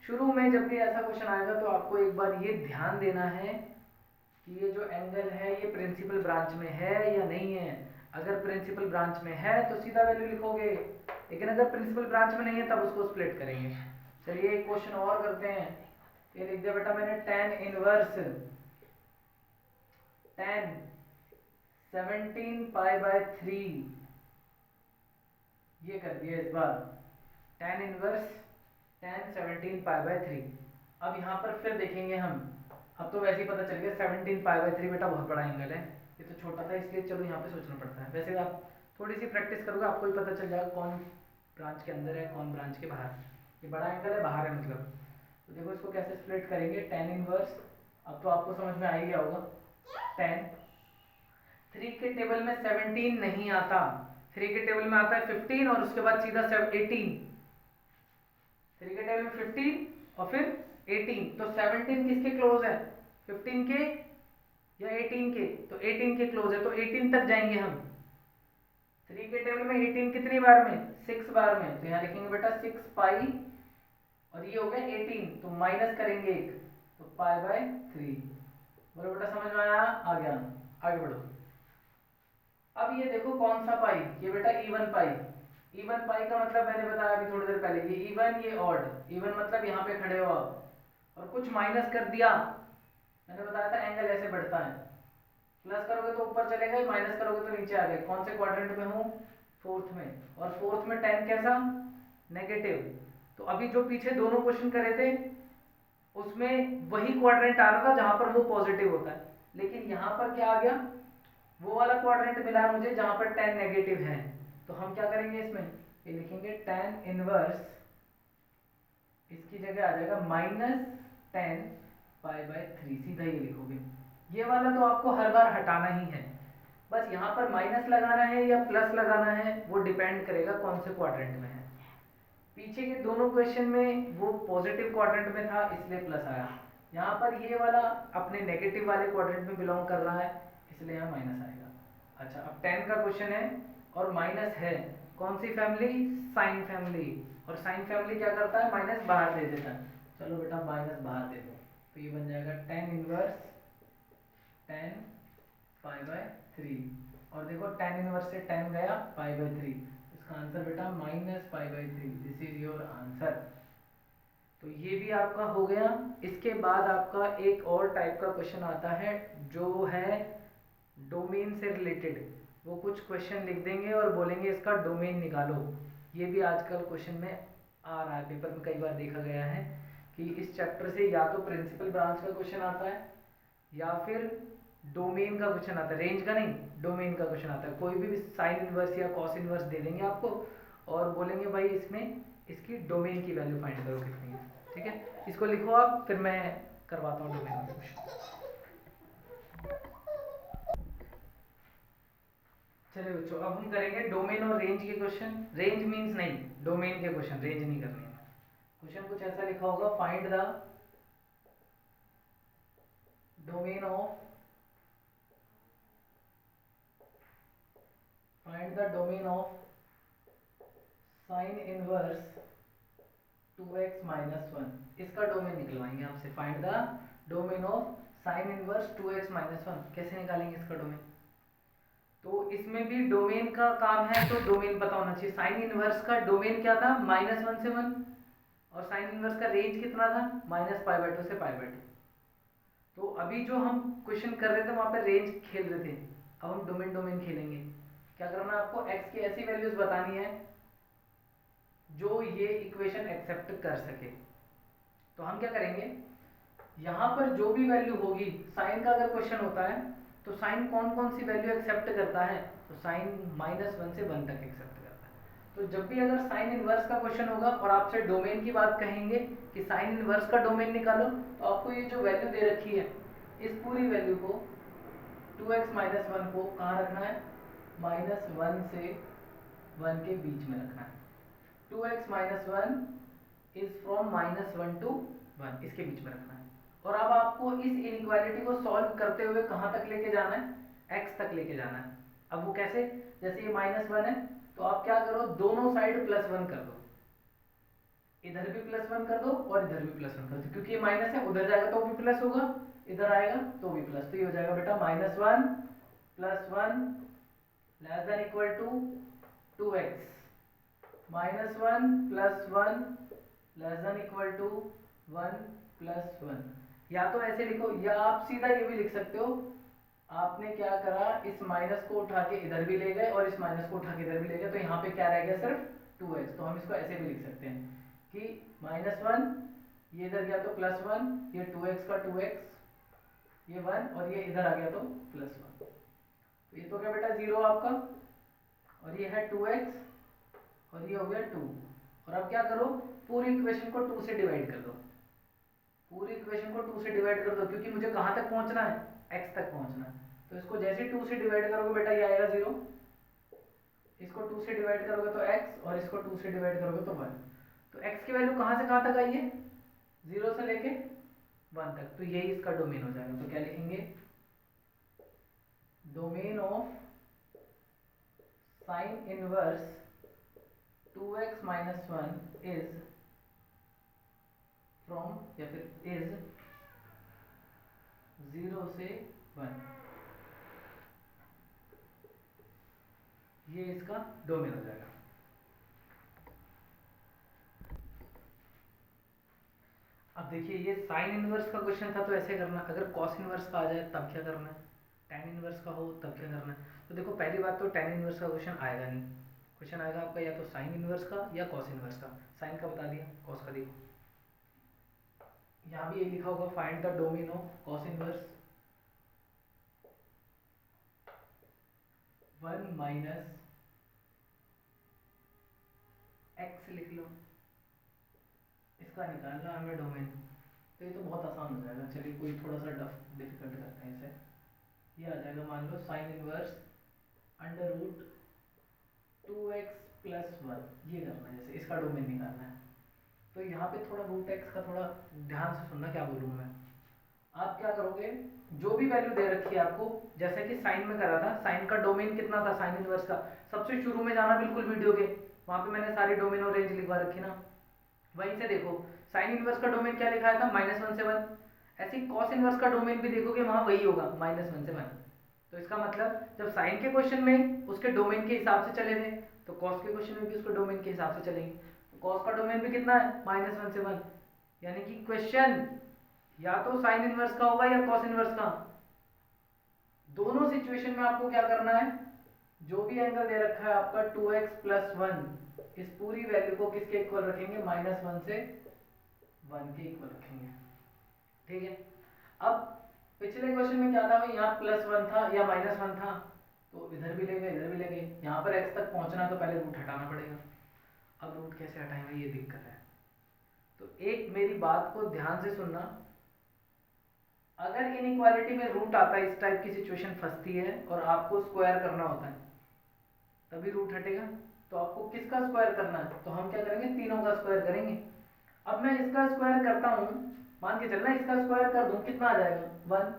शुरू में जब भी ऐसा क्वेश्चन आएगा तो आपको एक बार ये ध्यान देना है कि ये जो एंगल है ये प्रिंसिपल ब्रांच में है या नहीं है। अगर प्रिंसिपल ब्रांच में है तो सीधा वैल्यू लिखोगे, लेकिन अगर प्रिंसिपल ब्रांच में नहीं है तब उसको स्प्लिट करेंगे। चलिए एक क्वेश्चन और करते हैं। ये लिख दिया बेटा मैंने tan इनवर्स 10 17 पाई बाय 3, ये कर दिया इस बार tan इनवर्स 10 17 पाई बाय 3। अब यहाँ पर फिर देखेंगे हम। अब तो वैसे ही पता चल गया 17 पाई बाय 3 बेटा बहुत बड़ा एंगल है, ये तो छोटा था इसलिए चलो यहाँ पे सोचना पड़ता है। वैसे आप थोड़ी सी प्रैक्टिस करोगे आपको ही पता चल जाएगा कौन ब्रांच के अंदर है कौन ब्रांच के बाहर। ये बड़ा एंगल है, बाहर है मतलब। तो देखो इसको कैसे स्प्लिट करेंगे। tan इनवर्स, अब तो आपको समझ में आ ही गया होगा। tan 3 के टेबल में 17 नहीं आता, 3 के टेबल में आता है 15 और उसके बाद सीधा 18। 3 के टेबल में 15 और फिर 18। तो 17 किसके क्लोज है? 15 के या 18 के? तो 18 के क्लोज है, तो 18 तक जाएंगे हम। 3 के टेबल में 18 कितनी बार में? 6 बार में। तो यहाँ लिखेंगे बेटा 6 पाई, और ये हो गया 18, तो माइनस करेंगे 1, तो पाई बाय 3। बोलो बेटा समझ में आया? आ गया, आगे बढ़ो। अब ये देखो कौन सा पाई? ये बेटा इवन पाई। इवन पाई का मतलब मैंने बताया अभी थोड़ी देर पहले, ये इवन ये ऑड। इवन मतलब यहाँ पे खड़े हो आप और कुछ माइनस कर दिया। मैंने बताया था एंगल ऐसे बढ़ता है, प्लस करोगे तो ऊपर चले गए, माइनस करोगे तो नीचे आ गए। कौन से क्वाड्रेंट में हूँ? फोर्थ में। और फोर्थ में 10 कैसा? नेगेटिव। तो अभी जो पीछे दोनों क्वेश्चन करे थे उसमें वही क्वाड्रेंट आ रहा था जहां पर वो पॉजिटिव होता है, लेकिन यहाँ पर क्या आ गया? वो वाला क्वाड्रेंट मिला है मुझे जहां पर 10 नेगेटिव है। तो हम क्या करेंगे इसमें? ये लिखेंगे tan इनवर्स, इसकी जगह आ जाएगा -10 पाई बाय 3। सीधा ये लिखोगे। ये वाला तो आपको हर बार हटाना ही है, बस यहाँ पर माइनस लगाना है या प्लस लगाना है वो डिपेंड करेगा कौन से क्वाड्रेंट में है। पीछे के दोनों क्वेश्चन में वो पॉजिटिव क्वाड्रेंट में था इसलिए प्लस आया, यहाँ पर ये वाला अपने नेगेटिव वाले क्वाड्रेंट में बिलोंग कर रहा है इसलिए यहाँ माइनस आएगा। अच्छा, अब 10 का क्वेश्चन है और माइनस है, कौन सी फैमिली? Sine family. और साइन फैमिली क्या करता है? माइनस बाहर दे देता है। चलो बेटा माइनस बाहर दे दो, तो ये बन जाएगा tan इनवर्स 10 पाई बाय 3। और देखो tan इनवर्स से 10 गया, पाई बाय 3। इसका आंसर बेटा -पाई by 3। This is your answer. तो ये भी आपका हो गया। इसके बाद आपका एक और टाइप का क्वेश्चन आता है जो है डोमेन से रिलेटेड। वो कुछ क्वेश्चन लिख देंगे और बोलेंगे इसका डोमेन निकालो। ये भी आजकल क्वेश्चन में आ रहा है, पेपर में कई बार देखा गया है कि इस चैप्टर से या तो प्रिंसिपल ब्रांच का क्वेश्चन आता है या फिर डोमेन का क्वेश्चन आता है। रेंज का नहीं, डोमेन का क्वेश्चन आता है। कोई भी साइन इनवर्स या कॉस इनवर्स दे देंगे आपको और बोलेंगे भाई इसमें इसकी डोमेन की वैल्यू फाइंड करो कितनी है। ठीक है, इसको लिखो आप, फिर मैं करवाता हूँ डोमेन का क्वेश्चन। चलिए बच्चों, अब हम करेंगे डोमेन और रेंज के क्वेश्चन। रेंज मींस नहीं, डोमेन के क्वेश्चन, रेंज नहीं करने हैं। क्वेश्चन कुछ ऐसा लिखा होगा, find the domain of sine inverse 2x minus 1। इसका डोमेन निकलवाएंगे आपसे। Find the domain of sine inverse 2x minus 1। कैसे निकालेंगे इसका डोमेन? तो इसमें भी डोमेन का काम है, तो डोमेन पता होना चाहिए। साइन इनवर्स का डोमेन क्या था? -1 से 1। और साइन इनवर्स का रेंज कितना था? -π/2 से π/2। तो अभी जो हम क्वेश्चन कर रहे थे वहां पे रेंज खेल रहे थे, अब हम डोमेन डोमेन खेलेंगे। क्या करना है आपको? x की ऐसी वैल्यूज बतानी है जो ये इक्वेशन एक्सेप्ट कर सके। तो हम क्या करेंगे, यहाँ पर जो भी वैल्यू होगी, साइन का अगर क्वेश्चन होता है तो साइन कौन कौन सी वैल्यू एक्सेप्ट करता है? तो साइन -1 से 1 तक एक्सेप्ट करता है। तो जब भी अगर साइन इनवर्स का क्वेश्चन होगा और आपसे डोमेन की बात कहेंगे कि साइन इनवर्स का डोमेन निकालो, तो आपको ये जो वैल्यू दे रखी है, इस पूरी वैल्यू को 2x माइनस 1 को कहाँ रखना है? -1 से 1 के बीच में रखना है। 2x minus 1 is from -1 to 1, इसके बीच में रखना है। और अब आपको इस इनइक्वालिटी को सॉल्व करते हुए कहाँ तक लेके जाना है? x तक लेके जाना है। अब वो कैसे? जैसे ये -1 है, तो आप क्या करो, दोनों साइड +1 कर दो। इधर भी +1 कर दो और इधर भी +1 कर दो, क्योंकि ये माइनस है, उधर जाएगा तो भी प्लस होगा, इधर आएगा तो भी प्लस। तो ये हो जाएगा बेटा -1 + 1 <= 2x, -1 + 1 <= 1 + 1। या तो ऐसे लिखो, या आप सीधा ये भी लिख सकते हो, आपने क्या करा, इस माइनस को उठा के इधर भी ले गए और इस माइनस को उठा के इधर भी ले गए, तो यहाँ पे क्या रह गया? सिर्फ 2x। तो हम इसको ऐसे भी लिख सकते हैं कि -1, ये इधर गया तो +1, ये 2x का 2x, ये 1, और ये इधर आ गया तो +1। तो ये तो क्या बेटा 0 आपका, और ये है 2x, और ये हो गया 2। और अब क्या करो, पूरी इक्वेशन को 2 से डिवाइड कर दो। पूरी इक्वेशन को 2 से डिवाइड कर दो, क्योंकि मुझे कहाँ तक पहुँचना है? x तक पहुँचना है। तो इसको जैसे 2 से डिवाइड करोगे बेटा ये आएगा 0, इसको 2 से डिवाइड करोगे तो x, और इसको 2 से डिवाइड करोगे तो 1। तो x की वैल्यू कहाँ से कहाँ तक आई है? 0 से लेके 1 तक। तो यही इसका डोमेन हो जाएगा। तो क्या लिखेंगे? Domain of sine inverse 2x minus 1 is from, या फिर इज 0 से 1। ये इसका डोमेन हो जाएगा। अब देखिए, ये साइन इनवर्स का क्वेश्चन था तो ऐसे करना। अगर कॉस इनवर्स का आ जाए तब क्या करना है? टेन इनवर्स का हो तब क्या करना है? तो देखो, पहली बात तो टेन इनवर्स का क्वेश्चन आएगा नहीं। क्वेश्चन आएगा आपका या तो साइन इनवर्स का या कॉस इनवर्स का। साइन का बता दिया, कॉस का देखो, यहाँ भी ये लिखा होगा, find the domain of cos inverse 1 minus x लिख लो, इसका निकालना हमें डोमेन। तो ये तो बहुत आसान हो जाएगा। चलिए कोई थोड़ा सा डिफिकल्ट करते हैं इसे। ये आ जाएगा, मान लो साइन इनवर्स √2x + 1, ये करना है। जैसे इसका डोमेन निकालना है, तो यहाँ पे थोड़ा √x का थोड़ा ध्यान से सुनना क्या बोल रहा हूँ मैं। आप क्या करोगे, जो भी वैल्यू दे रखी है आपको, जैसे कि साइन में करा था, साइन का डोमेन कितना था साइन इनवर्स का? सबसे शुरू में जाना बिल्कुल वीडियो के, वहाँ पे मैंने सारी डोमेन और रेंज लिखवा रखी ना, वहीं से देखो। साइन इनवर्स का डोमेन क्या लिखा था? -1 से 1। ऐसे ही कॉस इनवर्स का डोमेन भी देखोगे, वहाँ वही होगा, -1 से 1। तो इसका मतलब जब साइन के क्वेश्चन में उसके डोमेन के हिसाब से चले थे, तो कॉस के क्वेश्चन में भी उसके डोमेन के हिसाब से चलेंगे। तो कॉस का डोमेन भी कितना है? -1 से 1। यानी कि क्वेश्चन या तो साइन इनवर्स का होगा या कॉस इनवर्स का। दोनों सिचुएशन में आपको क्या करना है, जो भी एंगल दे रखा है आपका 2x + 1, इस पूरी वैल्यू को किसके इक्वल रखेंगे? -1 से 1 के इक्वल रखेंगे। ठीक है। अब पिछले क्वेश्चन में क्या था भाई, यहाँ +1 था या -1 था, तो इधर भी ले गए इधर भी ले गए। यहाँ पर x तक पहुंचना है तो पहले रूट हटाना पड़ेगा। अब रूट कैसे हटाएंगे, ये दिक्कत है। तो एक मेरी बात को ध्यान से सुनना, अगर इनइक्वालिटी में रूट आता है, इस टाइप की सिचुएशन फंसती है और आपको स्क्वायर करना होता है, तभी रूट हटेगा। तो आपको किसका स्क्वायर करना है, तो हम क्या करेंगे, तीनों का स्क्वायर करेंगे। अब मैं इसका स्क्वायर करता हूँ, मान के चलना इसका स्क्वायर कर दूं, कितना आ जाएगा 1,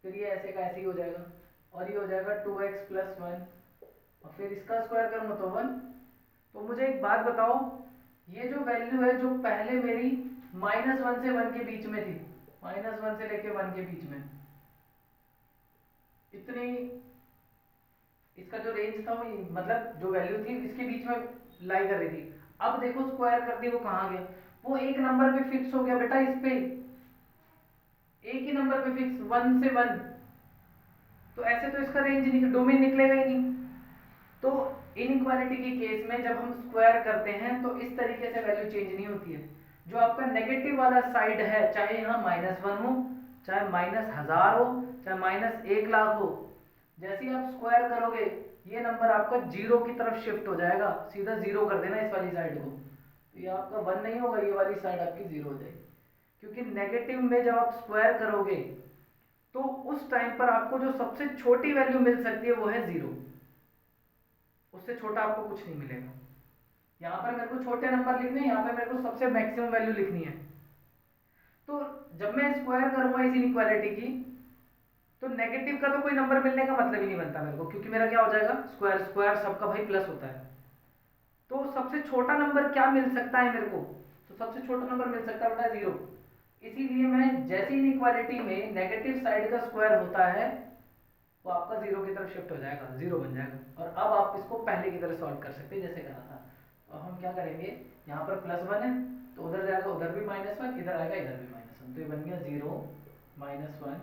फिर ये ऐसे का ऐसे ही हो जाएगा, और ये हो जाएगा 2x + 1, और फिर इसका स्क्वायर करूँगा तो 1। तो मुझे एक बात बताओ, ये जो वैल्यू है जो पहले मेरी -1 से 1 के बीच में थी, -1 से लेके 1 के बीच में, इतनी इसका जो रेंज था वो मतलब जो वैल्यू थी इसके बीच में लाई कर रही थी। अब देखो स्क्वायर कर दी, वो कहाँ गया, वो एक नंबर पे फिक्स हो गया बेटा, इस पे एक ही नंबर पे फिक्स, 1 से 1। तो ऐसे तो इसका रेंज डोमेन निकलेगा ही नहीं। तो इनइक्वालिटी के केस में जब हम स्क्वायर करते हैं तो इस तरीके से वैल्यू चेंज नहीं होती है। जो आपका नेगेटिव वाला साइड है, चाहे यहाँ -1 हो, चाहे -1000 हो, चाहे -1,00,000 हो, जैसे ही आप स्क्वायर करोगे ये नंबर आपका 0 की तरफ शिफ्ट हो जाएगा, सीधा 0 कर देना इस वाली साइड को, तो ये आपका 1 नहीं होगा, ये वाली साइड आपकी 0 हो जाएगी। क्योंकि नेगेटिव में जब आप स्क्वायर करोगे तो उस टाइम पर आपको जो सबसे छोटी वैल्यू मिल सकती है वो है 0, उससे छोटा आपको कुछ नहीं मिलेगा। यहाँ पर मेरे को छोटे नंबर लिखने हैं, यहाँ पर मेरे को सबसे मैक्सिमम वैल्यू लिखनी है। तो जब मैं स्क्वायर करूंगा इस इनइक्वालिटी की, तो नेगेटिव का तो कोई नंबर मिलने का मतलब ही नहीं बनता मेरे को, क्योंकि मेरा क्या हो जाएगा, स्क्वायर स्क्वायर सबका भाई प्लस होता है। तो सबसे छोटा नंबर क्या मिल सकता है मेरे को, तो सबसे छोटा नंबर मिल सकता है बेटा 0। इसीलिए मैं जैसे ही इनइक्वालिटी में नेगेटिव साइड का स्क्वायर होता है वो आपका 0 की तरफ शिफ्ट हो जाएगा, 0 बन जाएगा। और अब आप इसको पहले की तरह सॉल्व कर सकते हैं जैसे करा था। तो हम क्या करेंगे, यहाँ पर +1 है तो उधर जाएगा, उधर भी -1, इधर आएगा, इधर भी -1, तो ये बन गया 0 -1,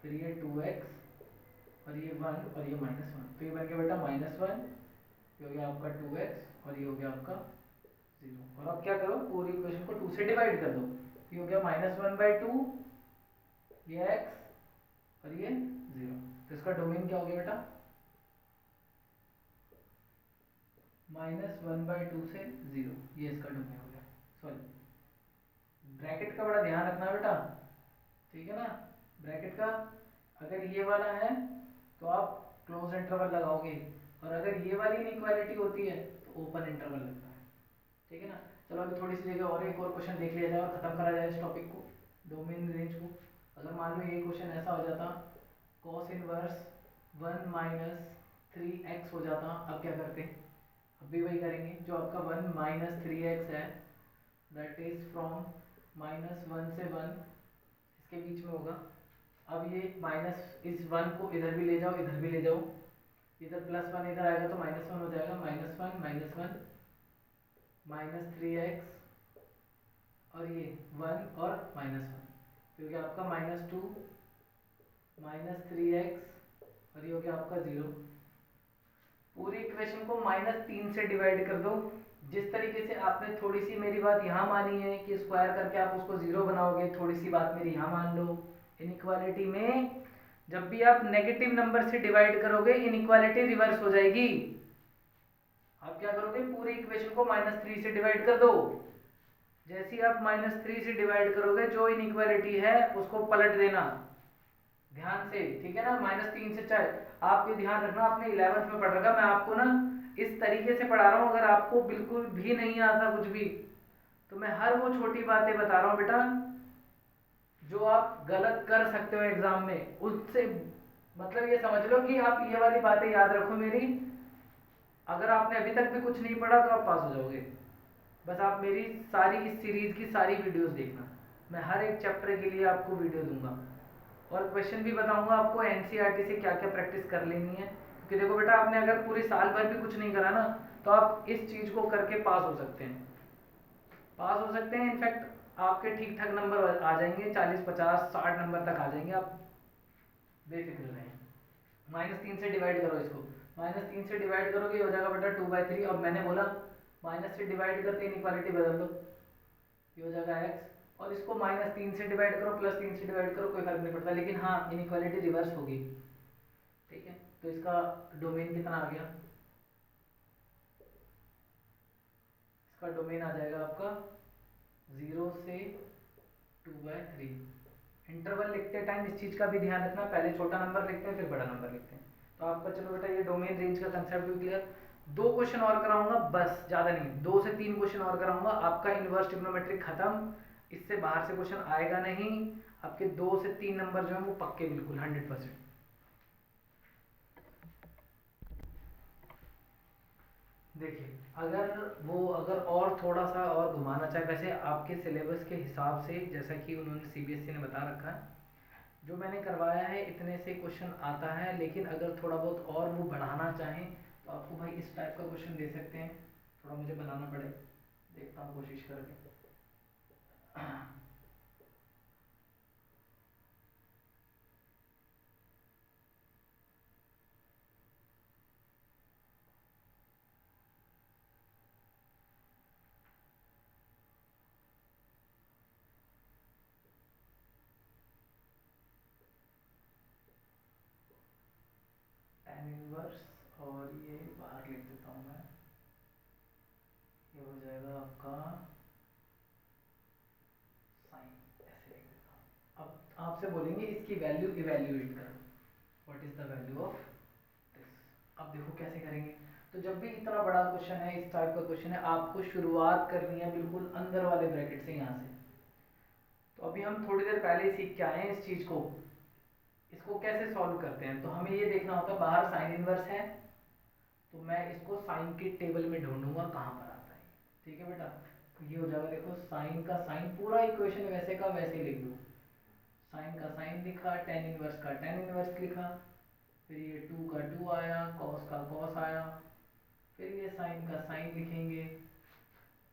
फिर ये 2x और ये 1 और ये -1, तो ये बन गया बेटा -1, ये हो गया आपका 2x और ये हो गया आपका 0। और अब क्या करो, पूरी इक्वेशन को 2 से डिवाइड कर दो, ये हो गया -1/2, ये x और ये 0। तो इसका डोमेन क्या हो गया बेटा, -1/2 से 0, ये इसका डोमेन हो गया। सॉरी, ब्रैकेट का बड़ा ध्यान रखना बेटा, ठीक है ना। ब्रैकेट का अगर ये वाला है तो आप क्लोज इंटरवल लगाओगे, और अगर ये वाली इनइक्वालिटी होती है तो ओपन इंटरवल लगता है, ठीक है ना। चलो अभी थोड़ी सी जगह और एक और क्वेश्चन देख लिया जाए और खत्म करा जाए इस टॉपिक को, डोमेन रेंज को। अगर मान लो ये क्वेश्चन ऐसा हो जाता, cos इनवर्स 1 - 3x हो जाता, अब क्या करते हैं, अब भी वही करेंगे, जो आपका 1 - 3x है दैट इज फ्रॉम -1 से 1, इसके बीच में होगा। अब ये माइनस इस 1 को इधर भी ले जाओ, इधर भी ले जाओ, इधर +1 इधर आएगा तो -1 हो जाएगा, -1 -3x और ये 1 और -1, क्योंकि आपका -2 -3x और ये हो गया आपका 0। पूरी इक्वेशन को -3 से डिवाइड कर दो। जिस तरीके से आपने थोड़ी सी मेरी बात यहाँ मानी है कि स्क्वायर करके आप उसको 0 बनाओगे, थोड़ी सी बात मेरी यहाँ मान लो। इनइक्वालिटी में जब भी आप नेगेटिव नंबर से डिवाइड करोगे इनइक्वालिटी रिवर्स हो जाएगी। आप क्या करोगे, पूरी इक्वेशन को -3 से डिवाइड कर दो। जैसे ही आप -3 से डिवाइड करोगे जो इनइक्वालिटी है उसको पलट देना ध्यान से, ठीक है ना। -3 से 4, आप ये ध्यान रखना, आपने 11th में पढ़ रखा, मैं आपको ना इस तरीके से पढ़ा रहा हूँ। अगर आपको बिल्कुल भी नहीं आता कुछ भी तो मैं हर वो छोटी बातें बता रहा हूँ बेटा जो आप गलत कर सकते हो एग्जाम में, उससे मतलब ये समझ लो कि आप ये वाली बातें याद रखो मेरी। अगर आपने अभी तक भी कुछ नहीं पढ़ा तो आप पास हो जाओगे। बस आप मेरी सारी इस सीरीज की सारी वीडियोस देखना, मैं हर एक चैप्टर के लिए आपको वीडियो दूंगा और क्वेश्चन भी बताऊंगा आपको एनसीईआरटी से क्या क्या प्रैक्टिस कर लेनी है। क्योंकि देखो बेटा, आपने अगर पूरी साल भर भी कुछ नहीं करा ना तो आप इस चीज़ को करके पास हो सकते हैं, पास हो सकते हैं। इनफैक्ट आपके ठीक ठाक नंबर आ जाएंगे, 40 50 60 नंबर तक आ जाएंगे, आप बेफिक्र रहें। -3 से डिवाइड करो इसको, -3 से डिवाइड करोगे ये हो जाएगा बेटा 2/3। अब मैंने बोला माइनस से डिवाइड करते इनइक्वालिटी बदल दो, ये हो जाएगा x, और इसको -3 से डिवाइड करो, +3 से डिवाइड करो, कोई फर्क नहीं पड़ता, लेकिन हाँ इनइक्वालिटी रिवर्स होगी, ठीक है। तो इसका डोमेन कितना आ गया, इसका डोमेन आ जाएगा आपका 0 से 2/3। इंटरवल लिखते टाइम इस चीज़ का भी ध्यान रखना, पहले छोटा नंबर लिखते हैं फिर बड़ा नंबर लिखते हैं। तो आपका चलो बेटा ये डोमेन रेंज का कंसेप्ट भी क्लियर। 2 क्वेश्चन और कराऊंगा बस, ज़्यादा नहीं, 2 से 3 क्वेश्चन और कराऊंगा, आपका इनवर्स ट्रिग्नोमेट्री खत्म। इससे बाहर से क्वेश्चन आएगा नहीं। आपके 2 से 3 नंबर जो है वो पक्के बिल्कुल 100%। देखिए अगर और थोड़ा सा और घुमाना चाहे, वैसे आपके सिलेबस के हिसाब से जैसा कि उन्होंने सीबीएसई ने बता रखा है, जो मैंने करवाया है इतने से क्वेश्चन आता है, लेकिन अगर थोड़ा बहुत और वो बढ़ाना चाहें तो आपको भाई इस टाइप का क्वेश्चन दे सकते हैं। थोड़ा मुझे बनाना पड़े, देखता हूँ कोशिश करके। 10 इनवर्स और ये बाहर लिख देता हूँ मैं, ये हो जाएगा आपका साइन, ऐसे लिख देता हूँ। अब आपसे बोलेंगे इसकी वैल्यू इवेल्युएट करो, what is the value of this. अब देखो कैसे करेंगे। तो जब भी इतना बड़ा क्वेश्चन है, इस टाइप का क्वेश्चन है, आपको शुरुआत करनी है बिल्कुल अंदर वाले ब्रैकेट से, यहाँ से। तो अभी हम थोड़ी देर पहले ही सीख के आए हैं इस चीज को, इसको कैसे सॉल्व करते हैं। तो हमें ये देखना होगा बाहर साइन इनवर्स है, तो मैं इसको साइन के टेबल में ढूंढूंगा कहाँ पर आता है। ठीक है बेटा, तो ये हो जाएगा, देखो साइन का साइन, पूरा इक्वेशन वैसे का वैसे ही लिख दो। साइन का साइन लिखा, टेन इनवर्स का टेन इनवर्स लिखा, फिर ये 2 का 2 आया, कॉस का कॉस आया, फिर ये साइन का साइन लिखेंगे,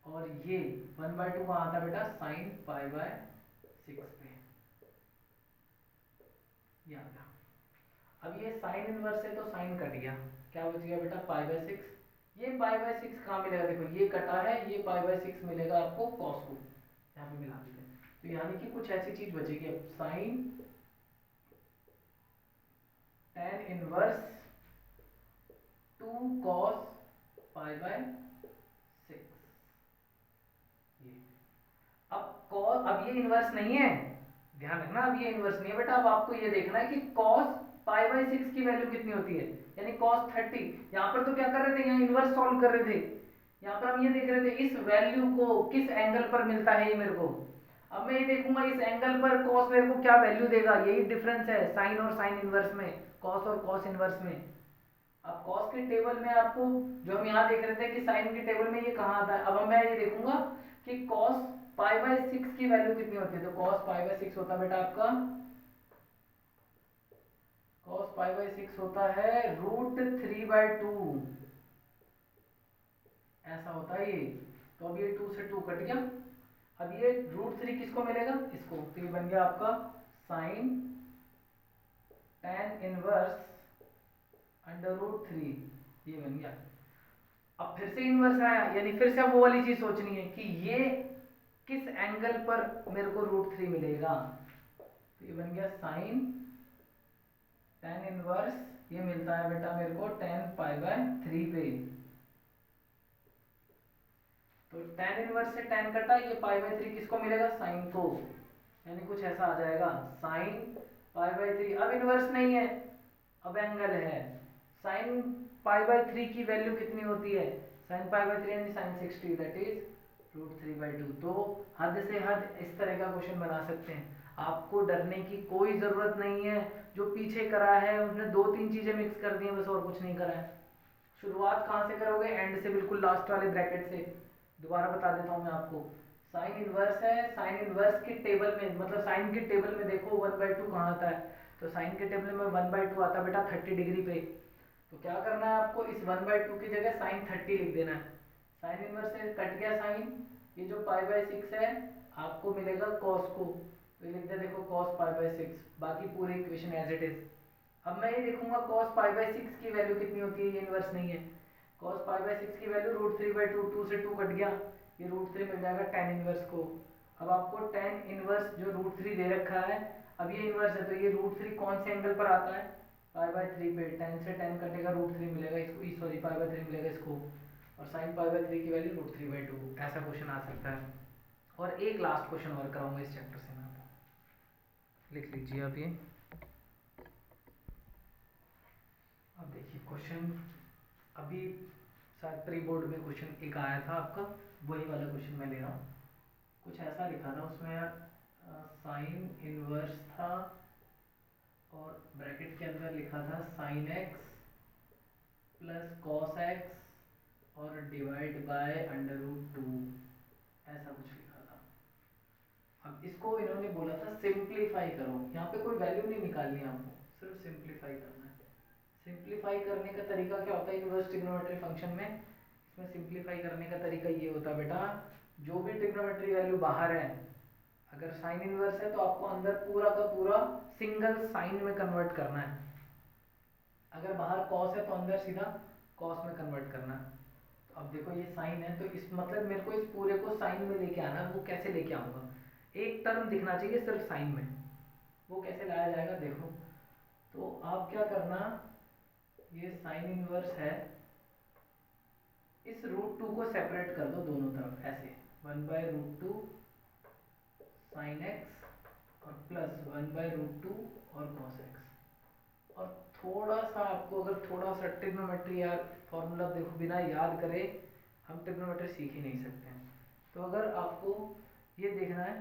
और ये 1/2 कहाँ आता बेटा, साइन π/6 पे, ये आ गया। अब ये साइन इनवर्स है तो साइन कट गया, क्या बच गया बेटा, π/6। ये π/6 कहाँ मिलेगा, देखो ये कटा है, ये π/6 मिलेगा आपको कॉस को, यहाँ पे मिला देते हैं। तो यानी कि कुछ ऐसी चीज बचेगी, अब साइन tan इनवर्स 2 cos π/6। ये अब ये इनवर्स नहीं है, ध्यान रखना, अब ये इनवर्स नहीं है बेटा। अब आपको ये देखना है कि cos π/6 की वैल्यू कितनी होती है, यानी cos 30। यहाँ पर तो क्या कर रहे थे, यहाँ इनवर्स सॉल्व कर रहे थे, यहाँ पर हम ये देख रहे थे इस वैल्यू को किस एंगल पर मिलता है ये मेरे को। अब मैं ये देखूंगा इस एंगल पर cos मेरे को क्या वैल्यू देगा, यही डिफरेंस है साइन और साइन इनवर्स में, cos और cos इनवर्स में। अब cos के टेबल में आपको, जो हम यहाँ देख रहे थे कि साइन के टेबल में ये कहाँ आता है, अब मैं ये देखूंगा कि cos π/6 की वैल्यू कितनी होती है। तो cos π/6 होता है बेटा आपका, cos π/6 होता है √3/2, ऐसा होता है ये। तो अब ये 2 से 2 कट गया, अब ये √3 किसको मिलेगा, इसको, तो ये बन गया आपका साइन tan इनवर्स √3, ये बन गया। अब फिर से इनवर्स आया, यानी फिर से वो वाली चीज सोचनी है कि ये किस एंगल पर मेरे को √3 मिलेगा। तो ये बन गया साइन tan इनवर्स, ये मिलता है बेटा मेरे को tan π/3 पे। तो tan इनवर्स से tan कटा, ये π/3 किसको मिलेगा, साइन को, यानी कुछ ऐसा आ जाएगा साइन π/3। अब इनवर्स नहीं है, अब एंगल है। साइन π/3 की वैल्यू कितनी होती है, साइन π/3 यानी साइन 60, दैट इज √3/2। तो हद से हद इस तरह का क्वेश्चन बना सकते हैं, आपको डरने की कोई जरूरत नहीं है। जो पीछे करा है उसने 2-3 चीजें मिक्स कर दी हैं बस, और कुछ नहीं करा है। शुरुआत कहाँ से करोगे, एंड से, बिल्कुल लास्ट वाले ब्रैकेट से। दोबारा बता देता हूँ मैं आपको, साइन इनवर्स है, साइन इनवर्स के टेबल में, मतलब साइन के टेबल में देखो 1/2 कहाँ आता है, तो साइन के टेबल में 1/2 आता है बेटा 30 डिग्री पे। तो क्या करना है आपको, इस 1/2 की जगह साइन 30 लिख देना है। साइन इनवर्स से कट गया साइन, ये जो π/6 है आपको मिलेगा कॉस को, तो लिख दे देखो cos π/6, बाकी पूरे इक्वेशन एज इट इज। अब मैं ये देखूंगा cos π/6 की वैल्यू कितनी होती है, ये इनवर्स नहीं है। cos π/6 की वैल्यू √3/2, 2 से 2 कट गया, ये √3 मिल जाएगा tan इनवर्स को। अब आपको tan इनवर्स जो √3 दे रखा है, अब ये इनवर्स है तो ये √3 कौन से एंगल पर आता है, π/3 पे। tan से tan कटेगा, √3 मिलेगा इसको, सॉरी π/3 मिलेगा इसको, और sin π/3 की वैल्यू √3/2। ऐसा क्वेश्चन आ सकता है। और एक लास्ट क्वेश्चन और कराऊंगा इस चैप्टर से, मैं लिख लीजिए आप ये। अब देखिए क्वेश्चन अभी शायद प्री बोर्ड में क्वेश्चन एक आया था आपका, वही वाला क्वेश्चन मैं ले रहा हूँ। कुछ ऐसा लिखा था उसमें, साइन इनवर्स था और ब्रैकेट के अंदर लिखा था sine x plus cos x और divide by under root two, ऐसा कुछ लिखा था। अब इसको इन्होंने बोला था सिंप्लीफाई करो, यहाँ पे कोई वैल्यू नहीं निकालनी है आपको, सिर्फ सिंप्लीफाई करना है। सिंप्लीफाई करने का तरीका क्या होता है इनवर्स ट्रिग्नोमेट्री फंक्शन में? इसमें सिंप्लीफाई करने का तरीका ये होता है बेटा, जो भी ट्रिग्नोमेट्री वैल्यू बाहर है, अगर साइन इनवर्स है तो आपको अंदर पूरा का पूरा सिंगल साइन में कन्वर्ट करना है। अगर बाहर कॉस है तो अंदर सीधा कॉस में कन्वर्ट करना है। तो अब देखो ये साइन है, तो इस मतलब मेरे को इस पूरे को साइन में लेके आना है। वो कैसे लेके आऊँगा? एक टर्म दिखना चाहिए सिर्फ साइन में, वो कैसे लाया जाएगा देखो। तो आप क्या करना, ये साइन इनवर्स है, इस रूट टू को सेपरेट कर दो दोनों तरफ ऐसे, 1/√2 साइन एक्स और प्लस 1/√2 और कॉस एक्स। और थोड़ा सा आपको, अगर थोड़ा सा ट्रिग्नोमेट्री या फॉर्मूला देखो बिना याद करे हम ट्रिग्नोमेट्री सीख ही नहीं सकते हैं। तो अगर आपको ये देखना है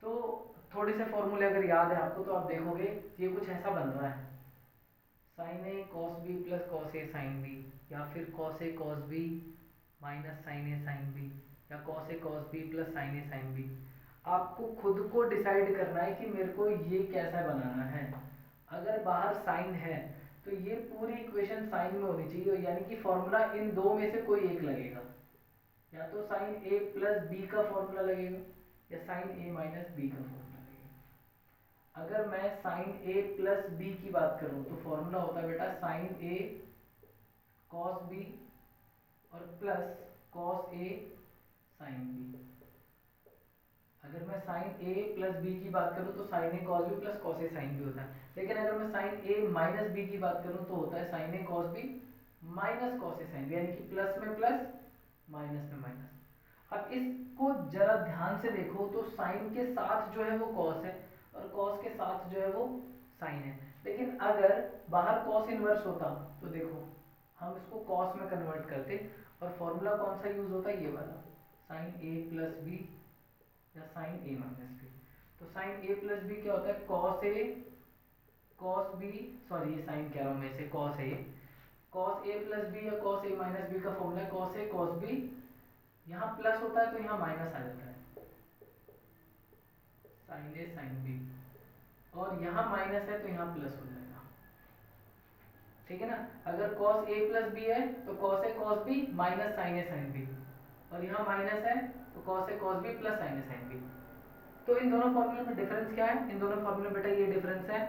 तो थोड़े से फॉर्मूले अगर याद है आपको तो आप देखोगे ये कुछ ऐसा बन रहा है, sign A cos B plus cos A sine B, या फिर cos A cos B minus sign A sine B, या cos A cos B plus sign A sine B. आपको खुद को डिसाइड करना है कि मेरे को ये कैसा बनाना है। अगर बाहर साइन है तो ये पूरी इक्वेशन साइन में होनी चाहिए, यानी कि फॉर्मूला इन दो में से कोई एक लगेगा, या तो साइन ए प्लस बी का फॉर्मूला लगेगा या साइन ए माइनस बी का फॉर्मूला लगेगा। अगर मैं साइन ए प्लस बी की बात करूं तो फॉर्मूला होता है बेटा साइन ए कॉस बी और plus cos A sine B. अगर मैं साइन ए प्लस बी की बात करूं तो sign A cos B plus cos A sine B होता है। लेकिन अगर मैं साइन ए माइनस बी की बात करूं तो होता है sign A cos B minus cos A sine B, यानी कि प्लस में प्लस माइनस में माइनस। अब इसको जरा ध्यान से देखो तो साइन के साथ जो है वो कॉस है और कॉस के साथ जो है वो साइन है। लेकिन अगर बाहर कॉस इनवर्स होता तो देखो हम इसको कॉस में कन्वर्ट करते और फॉर्मूला कौन सा यूज होता है, ये वाला साइन ए प्लस बी या साइन ए माइनस बी। तो साइन ए प्लस बी क्या होता है, cos A cos B, sorry ये साइन कह रहा हूं मैं इसे, कॉस ए प्लस बी या कॉस ए माइनस बी का फॉर्मूला है कॉस ए कॉस बी। यहाँ प्लस होता है तो यहाँ माइनस आ जाता है, साइन ए साइन बी, और यहाँ माइनस है तो यहाँ प्लस हो जाएगा। ठीक है ना? अगर कॉस ए प्लस बी है तो cos A cos B minus sign A sine B, और यहाँ माइनस है तो cos A cos B plus sign A sine B. तो इन दोनों फॉर्मूले में डिफरेंस क्या है? इन दोनों फॉर्मूले में बेटा ये डिफरेंस है,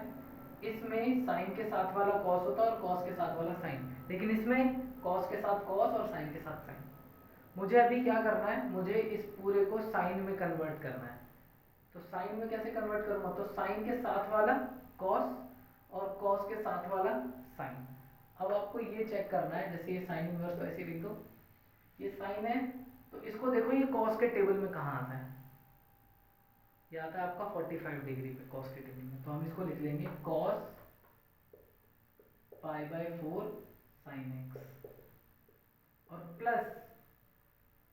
इसमें साइन के साथ वाला कॉस होता है और कॉस के साथ वाला साइन, लेकिन इसमें कॉस के साथ कॉस और साइन के साथ साइन। मुझे अभी क्या करना है, मुझे इस पूरे को साइन में कन्वर्ट करना है। तो साइन में कैसे कन्वर्ट करूंगा, तो साइन के साथ वाला कॉस और कॉस के साथ वाला साइन। अब आपको ये चेक करना है, जैसे ये साइन इनवर्स तो ऐसे लिख दो, ये साइन है तो इसको देखो ये कॉस के टेबल में कहाँ आता है, ये आता है आपका 45 डिग्री पे कॉस के टेबल में। तो हम इसको लिख लेंगे कॉस π/4 साइन एक्स और प्लस,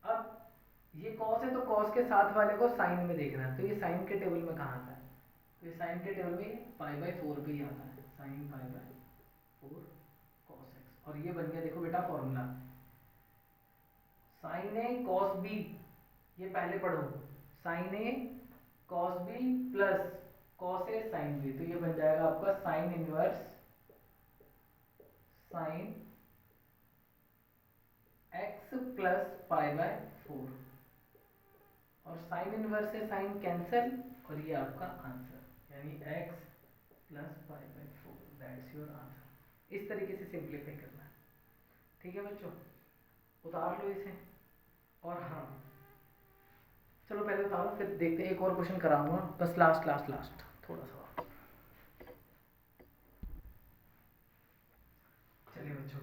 अब ये कॉस है तो कॉस के साथ वाले को साइन में देखना है, तो ये साइन के टेबल में कहाँ आता है, तो ये साइन के टेबल में π/4 पे ही आता है, साइन π/4 कॉस एक्स। और ये बन गया देखो बेटा formula, sine A cos B, ये पहले पढ़ो, sine A cos B plus cos A sine B, तो ये बन जाएगा आपका sine inverse sine x plus π/4, और साइन इनवर्स से साइन कैंसिल और ये आपका आंसर, यानी x plus π/4, that's your answer. इस तरीके से सिंप्लीफाई करना है। ठीक है बच्चों, उतार लो इसे। और हाँ चलो पहले उतारो फिर देखते हैं, एक और क्वेश्चन कराऊंगा बस, लास्ट थोड़ा सा। चलिए बच्चों,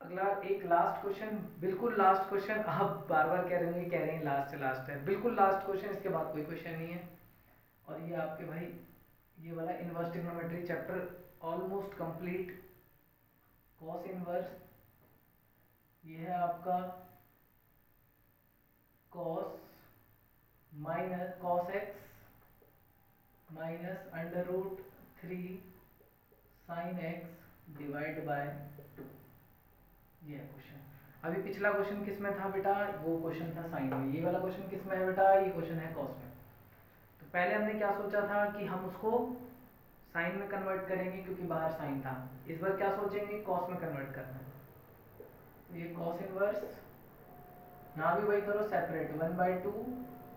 अगला एक लास्ट क्वेश्चन, बिल्कुल लास्ट क्वेश्चन। आप बार बार कह रहे हैं लास्ट है, बिल्कुल लास्ट क्वेश्चन, इसके बाद कोई क्वेश्चन नहीं है। और ये आपके भाई ये वाला inverse trigonometry chapter almost complete cos inverse ये है आपका cos minus cos x minus under root 3 sine x divide by 2। ये है क्वेश्चन। अभी पिछला क्वेश्चन किस में था बेटा, वो क्वेश्चन था साइन में। ये वाला क्वेश्चन किस में है बेटा, ये क्वेश्चन है कॉस में। तो पहले हमने क्या सोचा था कि हम उसको साइन में कन्वर्ट करेंगे क्योंकि बाहर साइन था। इस बार क्या सोचेंगे, कॉस में कन्वर्ट करना है। तो ये कॉस इनवर्स, यहाँ भी वही करो, separate 1/2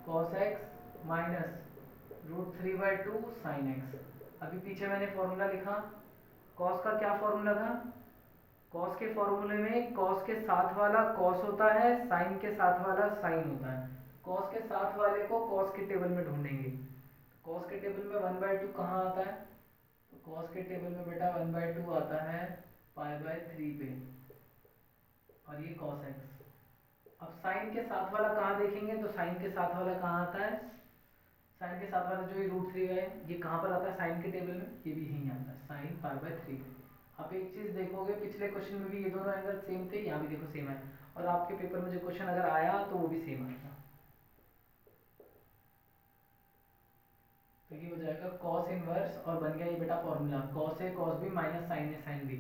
cos x minus root 3/2 sine x. अभी पीछे मैंने फॉर्मूला लिखा, कॉस का क्या फॉर्मूला था, कॉस के फॉर्मूले में कॉस के साथ वाला कॉस होता है, साइन के साथ वाला साइन होता है। कॉस के साथ वाले को कॉस के टेबल में ढूंढेंगे। कॉस के टेबल में 1/2 कहाँ आता है, तो कॉस के टेबल में बेटा 1/2 आता है π/3 पे, और ये कॉस एक्स। अब साइन के साथ वाला कहाँ देखेंगे, तो साइन के साथ वाला कहाँ आता है, साइन के साथ वाला जो ये √3 है ये कहाँ पर आता है साइन के टेबल में, ये भी यहीं आता है साइन π/3। आप एक चीज देखोगे, पिछले क्वेश्चन में भी ये दोनों एंगल सेम थे, यहाँ भी देखो सेम है, और आपके पेपर में जो क्वेश्चन अगर आया तो वो भी सेम आएगा। तो ये हो जाएगा कॉस इनवर्स, और बन गया ये बेटा formula, cos A cos B minus sign A sine B,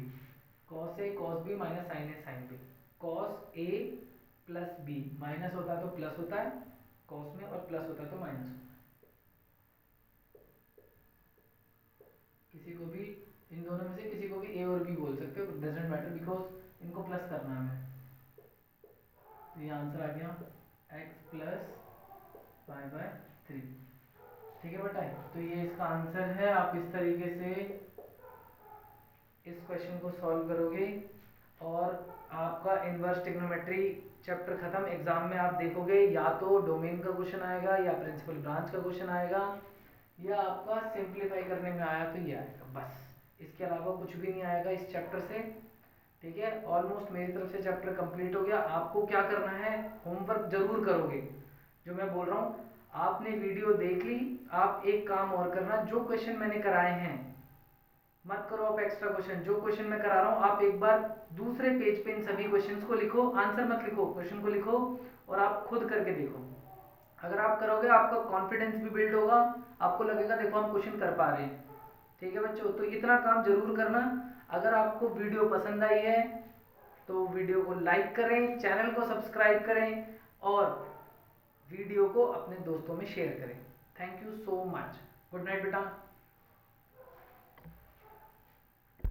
cos A cos B minus sign A sine B. Cos A plus B, minus होता है तो प्लस होता है कॉस में, और प्लस होता है तो माइनस होता है। किसी को भी इन दोनों में से किसी को भी ए और बी बोल सकते हो, डजंट मैटर, बिकॉज इनको प्लस करना है हमें। तो ये आंसर आ गया x प्लस π/3। ठीक है बेटा, तो ये इसका आंसर है। आप इस तरीके से इस क्वेश्चन को सॉल्व करोगे और आपका इनवर्स ट्रिग्नोमेट्री चैप्टर खत्म। एग्जाम में आप देखोगे या तो डोमेन का क्वेश्चन आएगा, या प्रिंसिपल ब्रांच का क्वेश्चन आएगा, या आपका सिंप्लीफाई करने में आया तो ये आएगा, बस इसके अलावा कुछ भी नहीं आएगा इस चैप्टर से। ठीक है, ऑलमोस्ट मेरी तरफ से चैप्टर कंप्लीट हो गया। आपको क्या करना है, होमवर्क जरूर करोगे, जो मैं बोल रहा हूँ। आपने वीडियो देख ली, आप एक काम और करना, जो क्वेश्चन मैंने कराए हैं मत करो आप एक्स्ट्रा क्वेश्चन, जो क्वेश्चन मैं करा रहा हूँ आप एक बार दूसरे पेज पे इन सभी क्वेश्चंस को लिखो, आंसर मत लिखो, क्वेश्चन को लिखो और आप खुद करके देखो। अगर आप करोगे आपका कॉन्फिडेंस भी बिल्ड होगा, आपको लगेगा देखो हम क्वेश्चन कर पा रहे हैं। ठीक है बच्चों, तो इतना काम जरूर करना। अगर आपको वीडियो पसंद आई है तो वीडियो को लाइक करें, चैनल को सब्सक्राइब करें, और वीडियो को अपने दोस्तों में शेयर करें। Thank you so much. Good night बेटा।